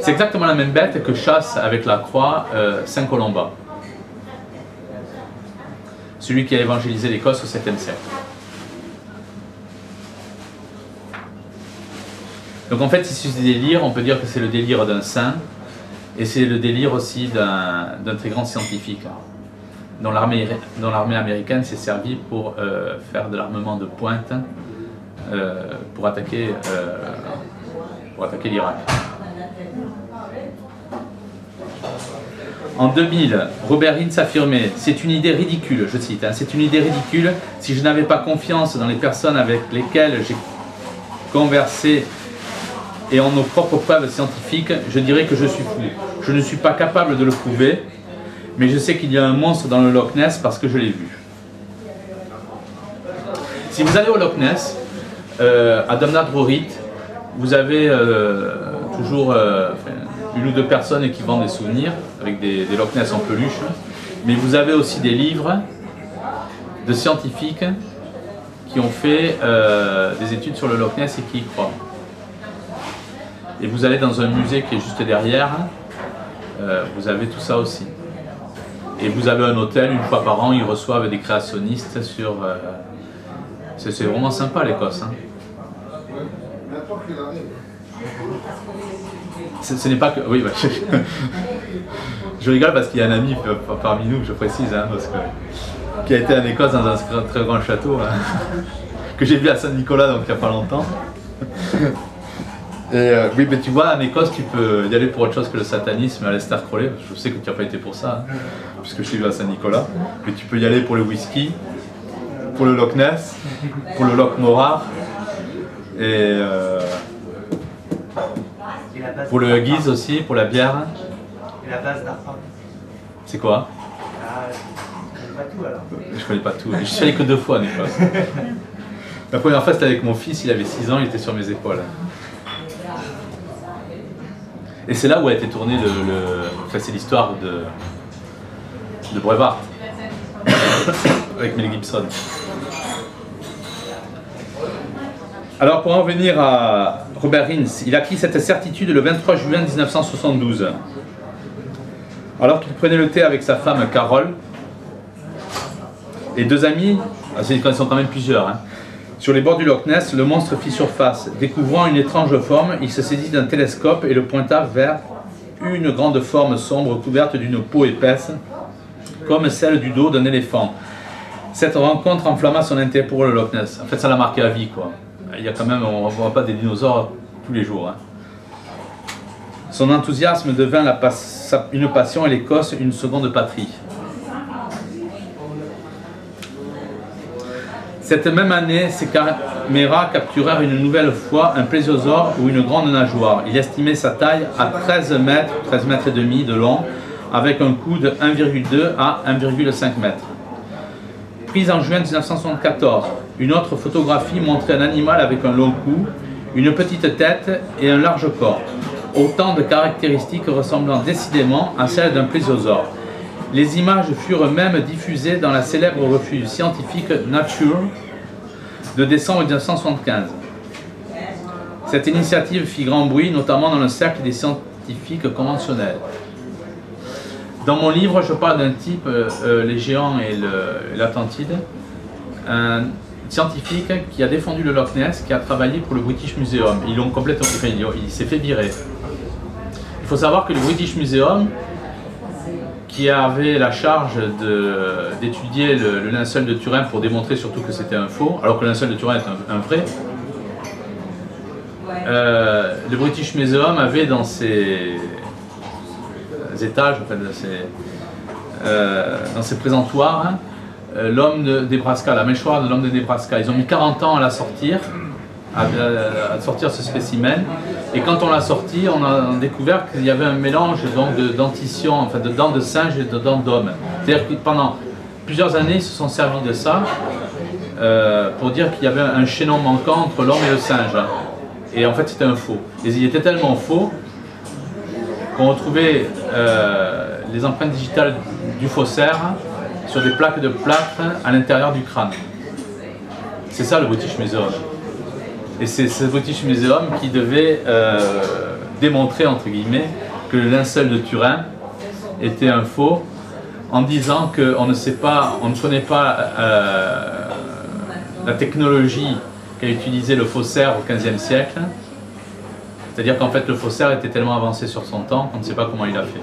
C'est exactement la même bête que chasse avec la croix Saint Colomba, celui qui a évangélisé l'Écosse au 7e siècle. Donc en fait, ici ce délire, on peut dire que c'est le délire d'un saint, et c'est le délire aussi d'un très grand scientifique, dont l'armée américaine s'est servie pour faire de l'armement de pointe pour attaquer l'Irak. En 2000, Robert Rines affirmait « C'est une idée ridicule, je cite, hein, c'est une idée ridicule. Si je n'avais pas confiance dans les personnes avec lesquelles j'ai conversé et en nos propres preuves scientifiques, je dirais que je suis fou. Je ne suis pas capable de le prouver, mais je sais qu'il y a un monstre dans le Loch Ness parce que je l'ai vu. » Si vous allez au Loch Ness, à Drumnadroit, vous avez toujours une ou deux personnes qui vendent des souvenirs avec des Loch Ness en peluche, mais vous avez aussi des livres de scientifiques qui ont fait des études sur le Loch Ness et qui y croient. Et vous allez dans un musée qui est juste derrière, vous avez tout ça aussi. Et vous avez un hôtel, une fois par an, ils reçoivent des créationnistes sur... c'est vraiment sympa l'Écosse. Hein. Ce n'est pas que... Oui, bah, je rigole parce qu'il y a un ami parmi nous, je précise, hein, parce que, qui a été en Écosse dans un très grand château, hein, que j'ai vu à Saint-Nicolas, donc il n'y a pas longtemps. Et oui, mais tu vois, en Écosse, tu peux y aller pour autre chose que le satanisme à l'Ester Crowley. Je sais que tu n'as pas été pour ça, hein, puisque je suis à Saint-Nicolas. Mais tu peux y aller pour le whisky, pour le Loch Ness, pour le Loch Morar, et pour le Guise aussi, pour la bière. Et la base d'Arpa. C'est quoi? pas tout alors. Je connais pas tout. Je suis allé que 2 fois en Écosse. La première fois c'était avec mon fils, il avait 6 ans, il était sur mes épaules. Et c'est là où a été tourné enfin, c'est l'histoire de Brevard avec Mel Gibson. Alors pour en venir à Robert Innes, il acquit cette certitude le 23 juin 1972. Alors qu'il prenait le thé avec sa femme Carole et 2 amis, ils sont quand même plusieurs, hein, sur les bords du Loch Ness, le monstre fit surface. Découvrant une étrange forme, il se saisit d'un télescope et le pointa vers une grande forme sombre couverte d'une peau épaisse, comme celle du dos d'un éléphant. Cette rencontre enflamma son intérêt pour le Loch Ness. En fait, ça l'a marqué à vie, quoi. Il y a quand même, on ne voit pas des dinosaures tous les jours. Hein. Son enthousiasme devint une passion et l'Écosse une seconde patrie. Cette même année, ses caméras capturèrent une nouvelle fois un plésiosaure ou une grande nageoire. Il estimait sa taille à 13 mètres et demi de long, avec un coup de 1,2 à 1,5 mètre. Prise en juin 1974, une autre photographie montrait un animal avec un long cou, une petite tête et un large corps. Autant de caractéristiques ressemblant décidément à celles d'un plésiosaure. Les images furent même diffusées dans la célèbre revue scientifique Nature de décembre 1975. Cette initiative fit grand bruit, notamment dans le cercle des scientifiques conventionnels. Dans mon livre, je parle d'un type, les géants et l'Atlantide, un scientifique qui a défendu le Loch Ness, qui a travaillé pour le British Museum. Ils l'ont complètement, il s'est fait virer. Il faut savoir que le British Museum, qui avait la charge d'étudier le linceul de Turin pour démontrer surtout que c'était un faux, alors que le linceul de Turin est un vrai, le British Museum avait dans ses étages, en fait, dans ses présentoirs, hein, l'homme de Nebraska, la mâchoire de l'homme de Nebraska. Ils ont mis 40 ans à la sortir, à sortir ce spécimen, et quand on l'a sorti, on a découvert qu'il y avait un mélange de dentition, enfin de dents de singe et de dents d'homme. C'est-à-dire que pendant plusieurs années, ils se sont servis de ça pour dire qu'il y avait un chaînon manquant entre l'homme et le singe. Et en fait, c'était un faux. Et il était tellement faux qu'on retrouvait les empreintes digitales du faussaire sur des plaques de plâtre à l'intérieur du crâne. C'est ça le British Museum. Et c'est ce British Museum qui devait démontrer, entre guillemets, que le linceul de Turin était un faux, en disant qu'on ne sait pas, on ne connaît pas la technologie qu'a utilisé le faussaire au XVe siècle. C'est-à-dire qu'en fait le faussaire était tellement avancé sur son temps qu'on ne sait pas comment il a fait.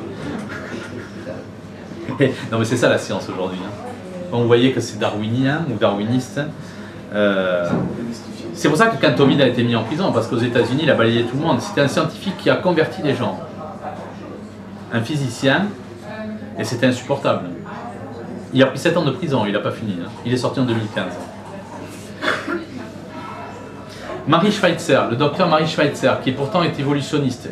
Non mais c'est ça la science aujourd'hui. Hein. Quand vous voyez que c'est darwinien ou darwiniste, c'est pour ça que Cantoville a été mis en prison, parce qu'aux États-Unis il a balayé tout le monde. C'était un scientifique qui a converti les gens. Un physicien, et c'était insupportable. Il a pris 7 ans de prison, il n'a pas fini. Hein. Il est sorti en 2015. Mary Schweitzer, le docteur Mary Schweitzer, qui pourtant est évolutionniste.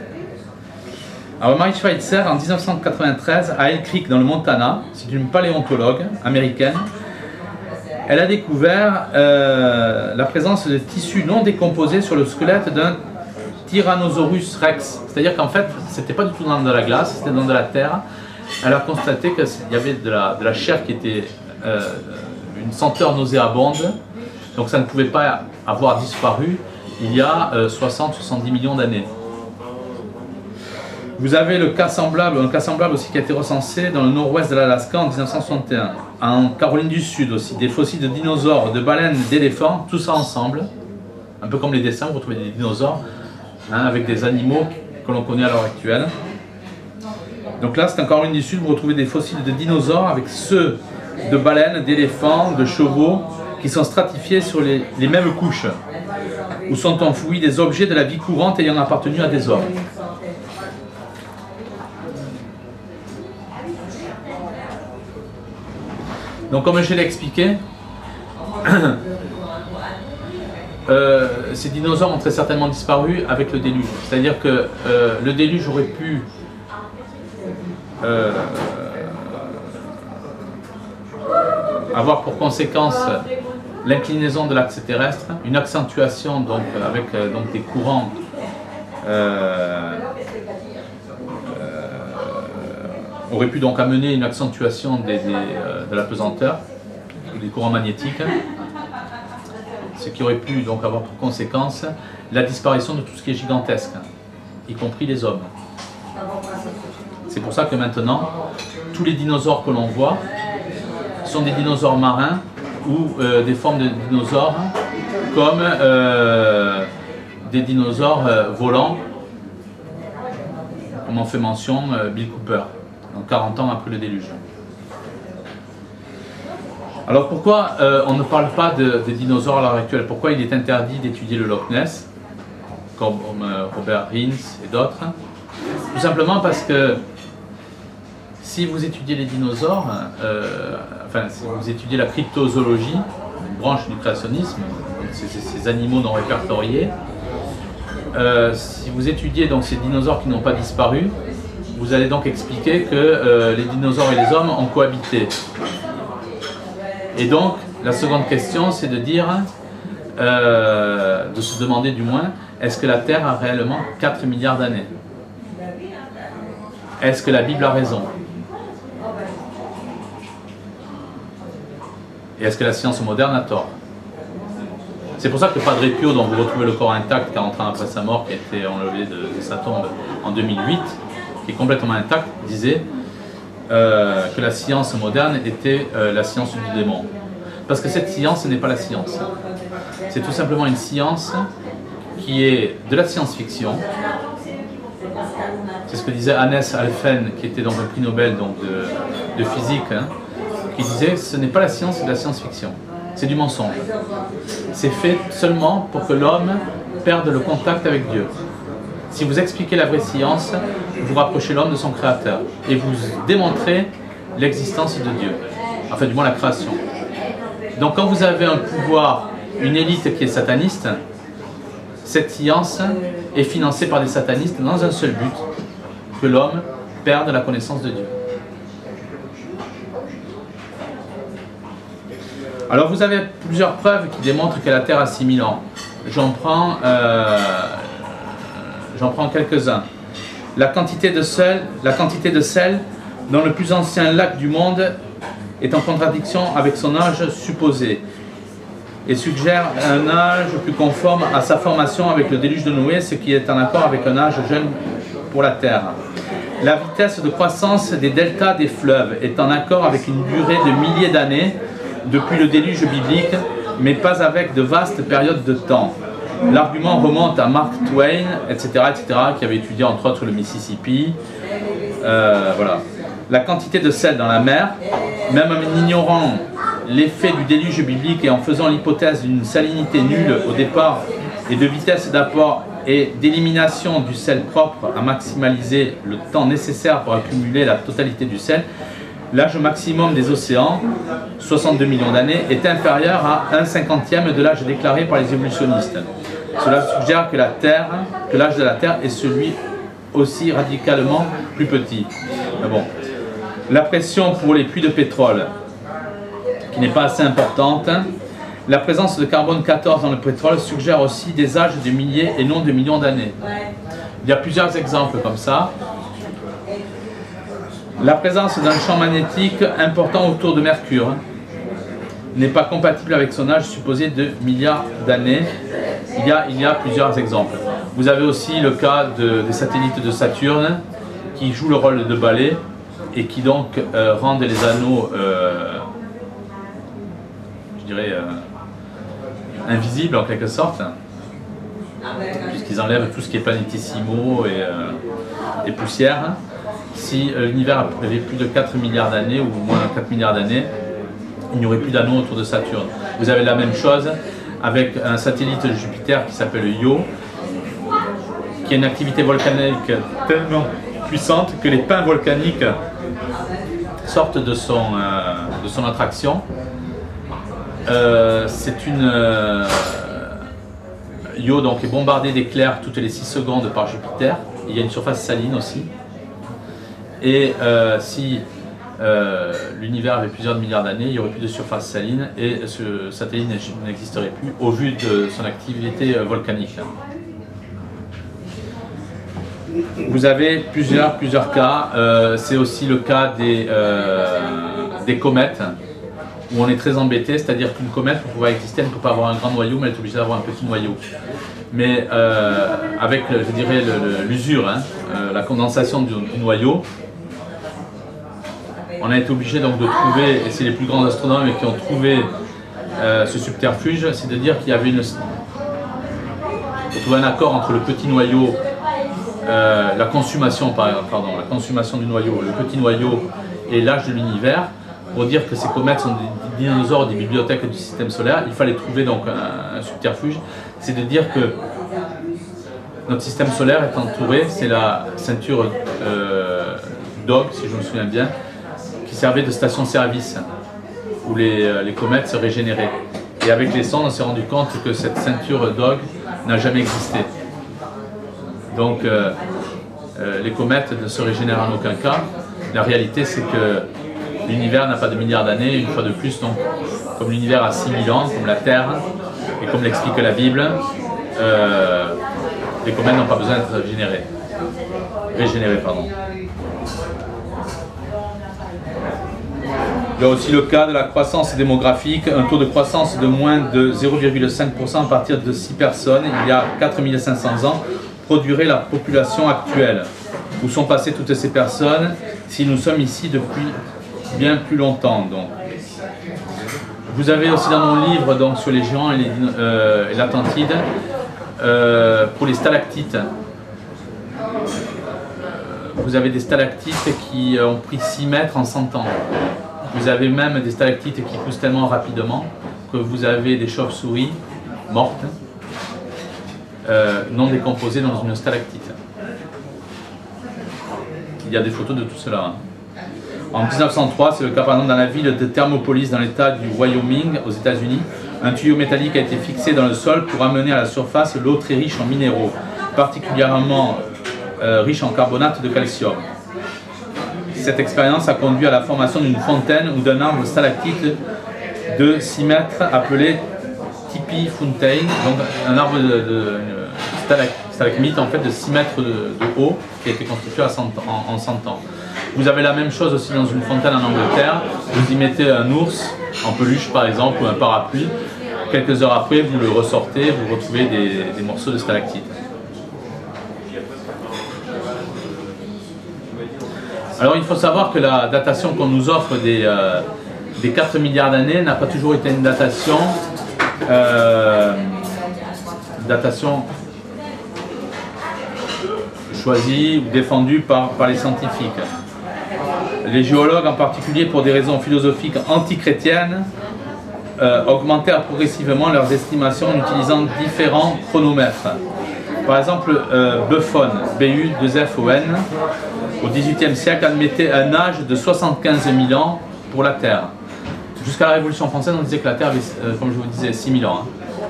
Alors Mary Schweitzer, en 1993, à Elk Creek, dans le Montana, c'est une paléontologue américaine, elle a découvert la présence de tissus non décomposés sur le squelette d'un Tyrannosaurus rex. C'est-à-dire qu'en fait, c'était pas du tout dans de la glace, c'était dans de la terre. Elle a constaté qu'il y avait de la chair qui était une senteur nauséabonde, donc ça ne pouvait pas avoir disparu il y a 60-70 millions d'années. Vous avez un cas semblable aussi qui a été recensé dans le nord-ouest de l'Alaska en 1961. En Caroline du Sud aussi, des fossiles de dinosaures, de baleines, d'éléphants, tout ça ensemble. Un peu comme les dessins, vous retrouvez des dinosaures hein, avec des animaux que l'on connaît à l'heure actuelle. Donc là, c'est en Caroline du Sud, vous retrouvez des fossiles de dinosaures avec ceux de baleines, d'éléphants, de chevaux, qui sont stratifiés sur les mêmes couches, où sont enfouis des objets de la vie courante ayant appartenu à des hommes. Donc comme je l'ai expliqué, ces dinosaures ont très certainement disparu avec le déluge. C'est-à-dire que le déluge aurait pu avoir pour conséquence l'inclinaison de l'axe terrestre, une accentuation donc, avec donc des courants aurait pu donc amener une accentuation de la pesanteur, des courants magnétiques, ce qui aurait pu donc avoir pour conséquence la disparition de tout ce qui est gigantesque, y compris les hommes. C'est pour ça que maintenant, tous les dinosaures que l'on voit sont des dinosaures marins ou des formes de dinosaures comme des dinosaures volants, comme en fait mention Bill Cooper, donc 40 ans après le déluge. Alors pourquoi on ne parle pas des dinosaures à l'heure actuelle? Pourquoi il est interdit d'étudier le Loch Ness, comme Robert Rines et d'autres? Tout simplement parce que si vous étudiez les dinosaures, enfin si vous étudiez la cryptozoologie, une branche du créationnisme, ces animaux non répertoriés, si vous étudiez donc ces dinosaures qui n'ont pas disparu, vous allez donc expliquer que les dinosaures et les hommes ont cohabité. Et donc, la seconde question, c'est de dire, de se demander du moins, est-ce que la Terre a réellement 4 milliards d'années? Est-ce que la Bible a raison? Et est-ce que la science moderne a tort? C'est pour ça que Padre Pio, dont vous retrouvez le corps intact 40 ans après sa mort, qui a été enlevé de sa tombe en 2008, qui est complètement intact, disait que la science moderne était la science du démon. Parce que cette science n'est pas la science. C'est tout simplement une science qui est de la science-fiction. C'est ce que disait Hannes Alphen, qui était donc un prix Nobel donc de physique, hein, qui disait ce n'est pas la science, c'est de la science-fiction. C'est du mensonge. C'est fait seulement pour que l'homme perde le contact avec Dieu. Si vous expliquez la vraie science, vous rapprochez l'homme de son créateur et vous démontrez l'existence de Dieu, enfin du moins la création. Donc quand vous avez un pouvoir, une élite qui est sataniste, cette science est financée par des satanistes dans un seul but, que l'homme perde la connaissance de Dieu. Alors vous avez plusieurs preuves qui démontrent que la Terre a 6000 ans. J'en prends quelques-uns. La quantité de sel dans le plus ancien lac du monde est en contradiction avec son âge supposé et suggère un âge plus conforme à sa formation avec le déluge de Noé, ce qui est en accord avec un âge jeune pour la Terre. La vitesse de croissance des deltas des fleuves est en accord avec une durée de milliers d'années depuis le déluge biblique, mais pas avec de vastes périodes de temps. L'argument remonte à Mark Twain, etc., qui avait étudié entre autres le Mississippi. Voilà. La quantité de sel dans la mer, même en ignorant l'effet du déluge biblique et en faisant l'hypothèse d'une salinité nulle au départ et de vitesse d'apport et d'élimination du sel propre à maximaliser le temps nécessaire pour accumuler la totalité du sel, l'âge maximum des océans, 62 millions d'années, est inférieur à 1/50e de l'âge déclaré par les évolutionnistes. Cela suggère que l'âge de la Terre est celui aussi radicalement plus petit. Mais bon. La pression pour les puits de pétrole, qui n'est pas assez importante. La présence de carbone 14 dans le pétrole suggère aussi des âges de milliers et non de millions d'années. Il y a plusieurs exemples comme ça. La présence d'un champ magnétique important autour de Mercure n'est pas compatible avec son âge supposé de milliards d'années. Il y a plusieurs exemples. Vous avez aussi le cas des satellites de Saturne qui jouent le rôle de balai et qui donc rendent les anneaux, je dirais, invisibles en quelque sorte, puisqu'ils enlèvent tout ce qui est planétissimo et poussière. Si l'univers avait plus de 4 milliards d'années, ou moins de 4 milliards d'années, il n'y aurait plus d'anneaux autour de Saturne. Vous avez la même chose avec un satellite de Jupiter qui s'appelle Io, qui a une activité volcanique tellement puissante que les pins volcaniques sortent de son attraction. Io donc est bombardé d'éclairs toutes les 6 secondes par Jupiter. Il y a une surface saline aussi. Et si l'univers avait plusieurs milliards d'années, il n'y aurait plus de surface saline et ce satellite n'existerait plus au vu de son activité volcanique. Vous avez plusieurs cas, c'est aussi le cas des comètes, où on est très embêté, c'est-à-dire qu'une comète, pour pouvoir exister, elle ne peut pas avoir un grand noyau, mais elle est obligée d'avoir un petit noyau. Mais avec, je dirais, l'usure, la condensation du noyau, on a été obligé donc de trouver, et c'est les plus grands astronomes qui ont trouvé ce subterfuge, c'est de dire qu'il y avait un accord entre le petit noyau, la consommation du noyau, le petit noyau et l'âge de l'univers. Pour dire que ces comètes sont des dinosaures des bibliothèques du système solaire, il fallait trouver donc un subterfuge. C'est de dire que notre système solaire est entouré, c'est la ceinture Dog, si je me souviens bien, qui servait de station-service, où les comètes se régénéraient. Et avec les sondes, on s'est rendu compte que cette ceinture Dog n'a jamais existé. Donc les comètes ne se régénèrent en aucun cas. La réalité, c'est que l'univers n'a pas de milliards d'années, une fois de plus, donc, comme l'univers a 6000 ans, comme la Terre, et comme l'explique la Bible, les comètes n'ont pas besoin d'être régénérées. Il y a aussi le cas de la croissance démographique, un taux de croissance de moins de 0,5% à partir de 6 personnes, il y a 4500 ans, produirait la population actuelle. Où sont passées toutes ces personnes si nous sommes ici depuis bien plus longtemps. Donc. Vous avez aussi dans mon livre donc, sur les géants et l'Atlantide, pour les stalactites, vous avez des stalactites qui ont pris 6 mètres en 100 ans. Vous avez même des stalactites qui poussent tellement rapidement que vous avez des chauves-souris mortes, non décomposées dans une stalactite. Il y a des photos de tout cela. En 1903, c'est le cas par exemple dans la ville de Thermopolis, dans l'état du Wyoming, aux États-Unis. Un tuyau métallique a été fixé dans le sol pour amener à la surface l'eau très riche en minéraux, particulièrement riche en carbonate de calcium. Cette expérience a conduit à la formation d'une fontaine ou d'un arbre stalactite de 6 mètres appelé Tipi Fountain, donc un arbre de stalagmite en fait de 6 mètres de haut qui a été constitué en 100 ans. Vous avez la même chose aussi dans une fontaine en Angleterre, vous y mettez un ours en peluche par exemple ou un parapluie, quelques heures après vous le ressortez, vous retrouvez des morceaux de stalactite. Alors il faut savoir que la datation qu'on nous offre des 4 milliards d'années n'a pas toujours été une datation choisie ou défendue par les scientifiques. Les géologues, en particulier pour des raisons philosophiques antichrétiennes, augmentèrent progressivement leurs estimations en utilisant différents chronomètres. Par exemple, Buffon, B-U-2-F-O-N, au XVIIIe siècle, admettait un âge de 75 000 ans pour la Terre. Jusqu'à la Révolution française, on disait que la Terre avait, comme je vous disais, 6 000 ans.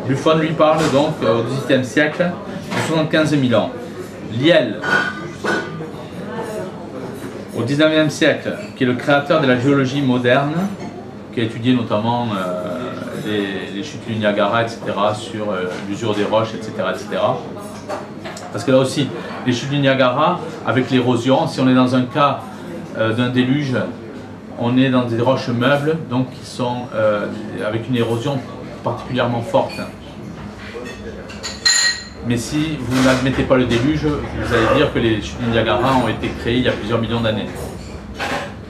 Buffon lui parle donc, au XVIIIe siècle, de 75 000 ans. Lyell, au XIXe siècle, qui est le créateur de la géologie moderne, qui a étudié notamment les chutes du Niagara, etc., sur l'usure des roches, etc., etc. Parce que là aussi, les chutes du Niagara, avec l'érosion, si on est dans un cas d'un déluge, on est dans des roches meubles, donc qui sont avec une érosion particulièrement forte. Mais si vous n'admettez pas le déluge, vous allez dire que les chutes du Niagara ont été créées il y a plusieurs millions d'années.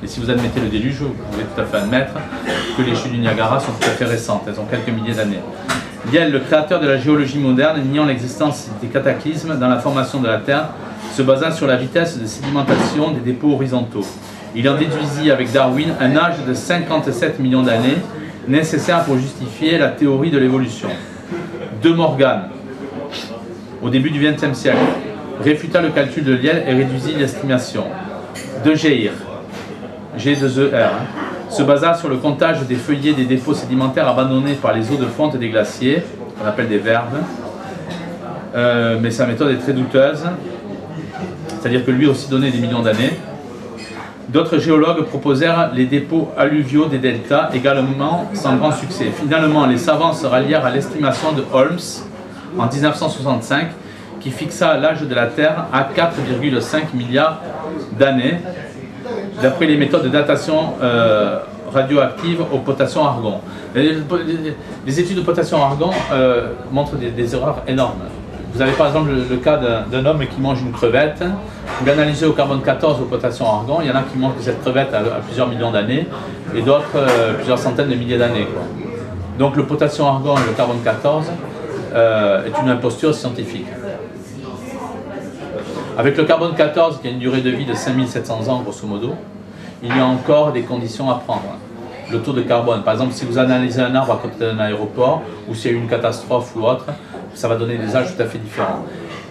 Et si vous admettez le déluge, vous pouvez tout à fait admettre que les chutes du Niagara sont tout à fait récentes, elles ont quelques milliers d'années. Lyell, le créateur de la géologie moderne, niant l'existence des cataclysmes dans la formation de la Terre, se basant sur la vitesse de sédimentation des dépôts horizontaux. Il en déduisit avec Darwin un âge de 57 millions d'années, nécessaire pour justifier la théorie de l'évolution. De Morgan, au début du XXe siècle, réfuta le calcul de Lyell et réduisit l'estimation. De Geer, G2ER, se basa sur le comptage des feuillets des dépôts sédimentaires abandonnés par les eaux de fonte des glaciers, qu'on appelle des verves, mais sa méthode est très douteuse, c'est-à-dire que lui aussi donnait des millions d'années. D'autres géologues proposèrent les dépôts alluviaux des deltas, également sans grand succès. Finalement, les savants se rallièrent à l'estimation de Holmes en 1965, qui fixa l'âge de la Terre à 4,5 milliards d'années, d'après les méthodes de datation radioactive au potassium-argon. Les études de potassium-argon montrent des erreurs énormes. Vous avez par exemple le cas d'un homme qui mange une crevette. Vous l'analysez au carbone 14 au potassium-argon. Il y en a qui mangent cette crevette à plusieurs millions d'années et d'autres plusieurs centaines de milliers d'années. Donc le potassium-argon et le carbone 14 est une imposture scientifique. Avec le carbone 14 qui a une durée de vie de 5700 ans grosso modo, il y a encore des conditions à prendre. Le taux de carbone, par exemple si vous analysez un arbre à côté d'un aéroport ou s'il y a eu une catastrophe ou autre, ça va donner des âges tout à fait différents.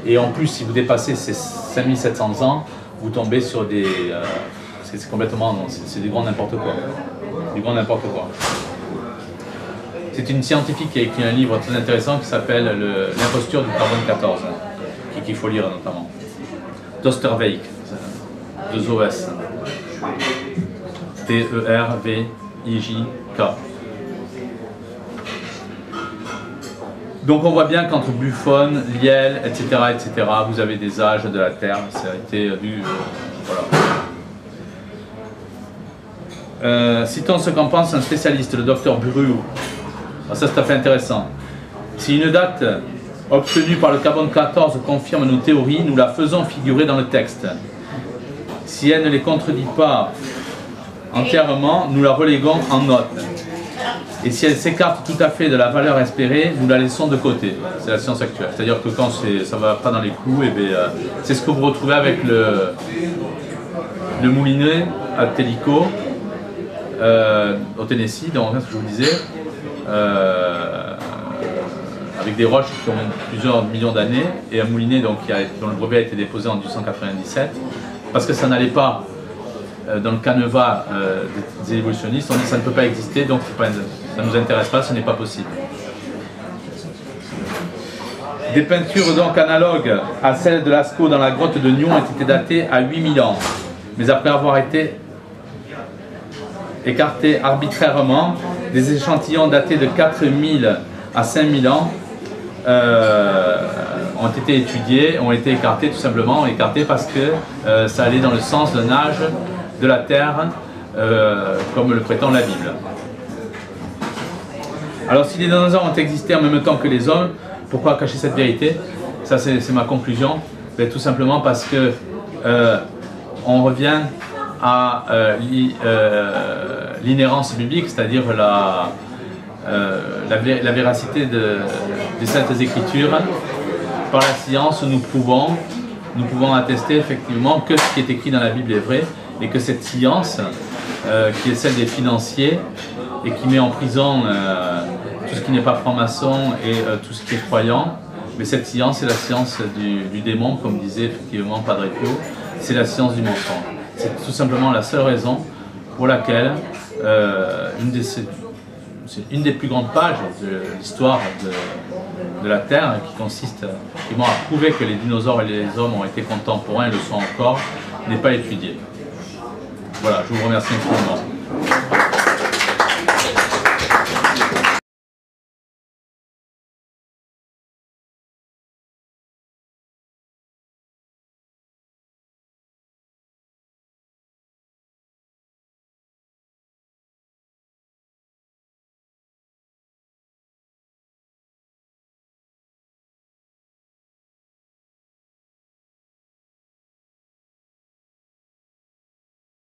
Et en plus, si vous dépassez ces 5700 ans, vous tombez sur des... c'est complètement... c'est du grand n'importe quoi. Du grand n'importe quoi. C'est une scientifique qui a écrit un livre très intéressant qui s'appelle L'imposture du carbone 14, qu'il faut lire notamment. d'Osterwijk, 2 OS. T-E-R-V-I-J-K. Donc on voit bien qu'entre Buffon, Lyell, etc., vous avez des âges de la Terre, ça a été vu, voilà. Citons ce qu'en pense un spécialiste, le docteur Buru. Ça c'est tout à fait intéressant. Si une date obtenue par le carbone 14 confirme nos théories, nous la faisons figurer dans le texte. Si elle ne les contredit pas entièrement, nous la reléguons en note. Et si elle s'écarte tout à fait de la valeur espérée, nous la laissons de côté. C'est la science actuelle. C'est-à-dire que quand ça ne va pas dans les clous, c'est ce que vous retrouvez avec le moulinet à Tellico, au Tennessee, donc ce que je vous disais, avec des roches qui ont plusieurs millions d'années, et un moulinet donc, dont le brevet a été déposé en 1897, parce que ça n'allait pas dans le canevas des évolutionnistes. On dit que ça ne peut pas exister, donc ça ne nous intéresse pas, ce n'est pas possible. Des peintures donc analogues à celles de Lascaux dans la grotte de Nyon ont été datées à 8000 ans, mais après avoir été écartées arbitrairement, des échantillons datés de 4000 à 5000 ans ont été étudiés, ont été écartés tout simplement, écartés parce que ça allait dans le sens d'un âge de la Terre, comme le prétend la Bible. Alors si les dinosaures ont existé en même temps que les hommes, pourquoi cacher cette vérité? Ça c'est ma conclusion. Mais tout simplement parce que on revient à l'inhérence biblique, c'est-à-dire la véracité des Saintes Écritures. Par la science, nous pouvons attester effectivement que ce qui est écrit dans la Bible est vrai, et que cette science, qui est celle des financiers, et qui met en prison tout ce qui n'est pas franc-maçon et tout ce qui est croyant, mais cette science, c'est la science du démon, comme disait effectivement Padre Pio, c'est la science du mensonge. C'est tout simplement la seule raison pour laquelle c'est une des plus grandes pages de l'histoire de la Terre, qui consiste effectivement à prouver que les dinosaures et les hommes ont été contemporains et le sont encore, n'est pas étudiée. Voilà, je vous remercie infiniment.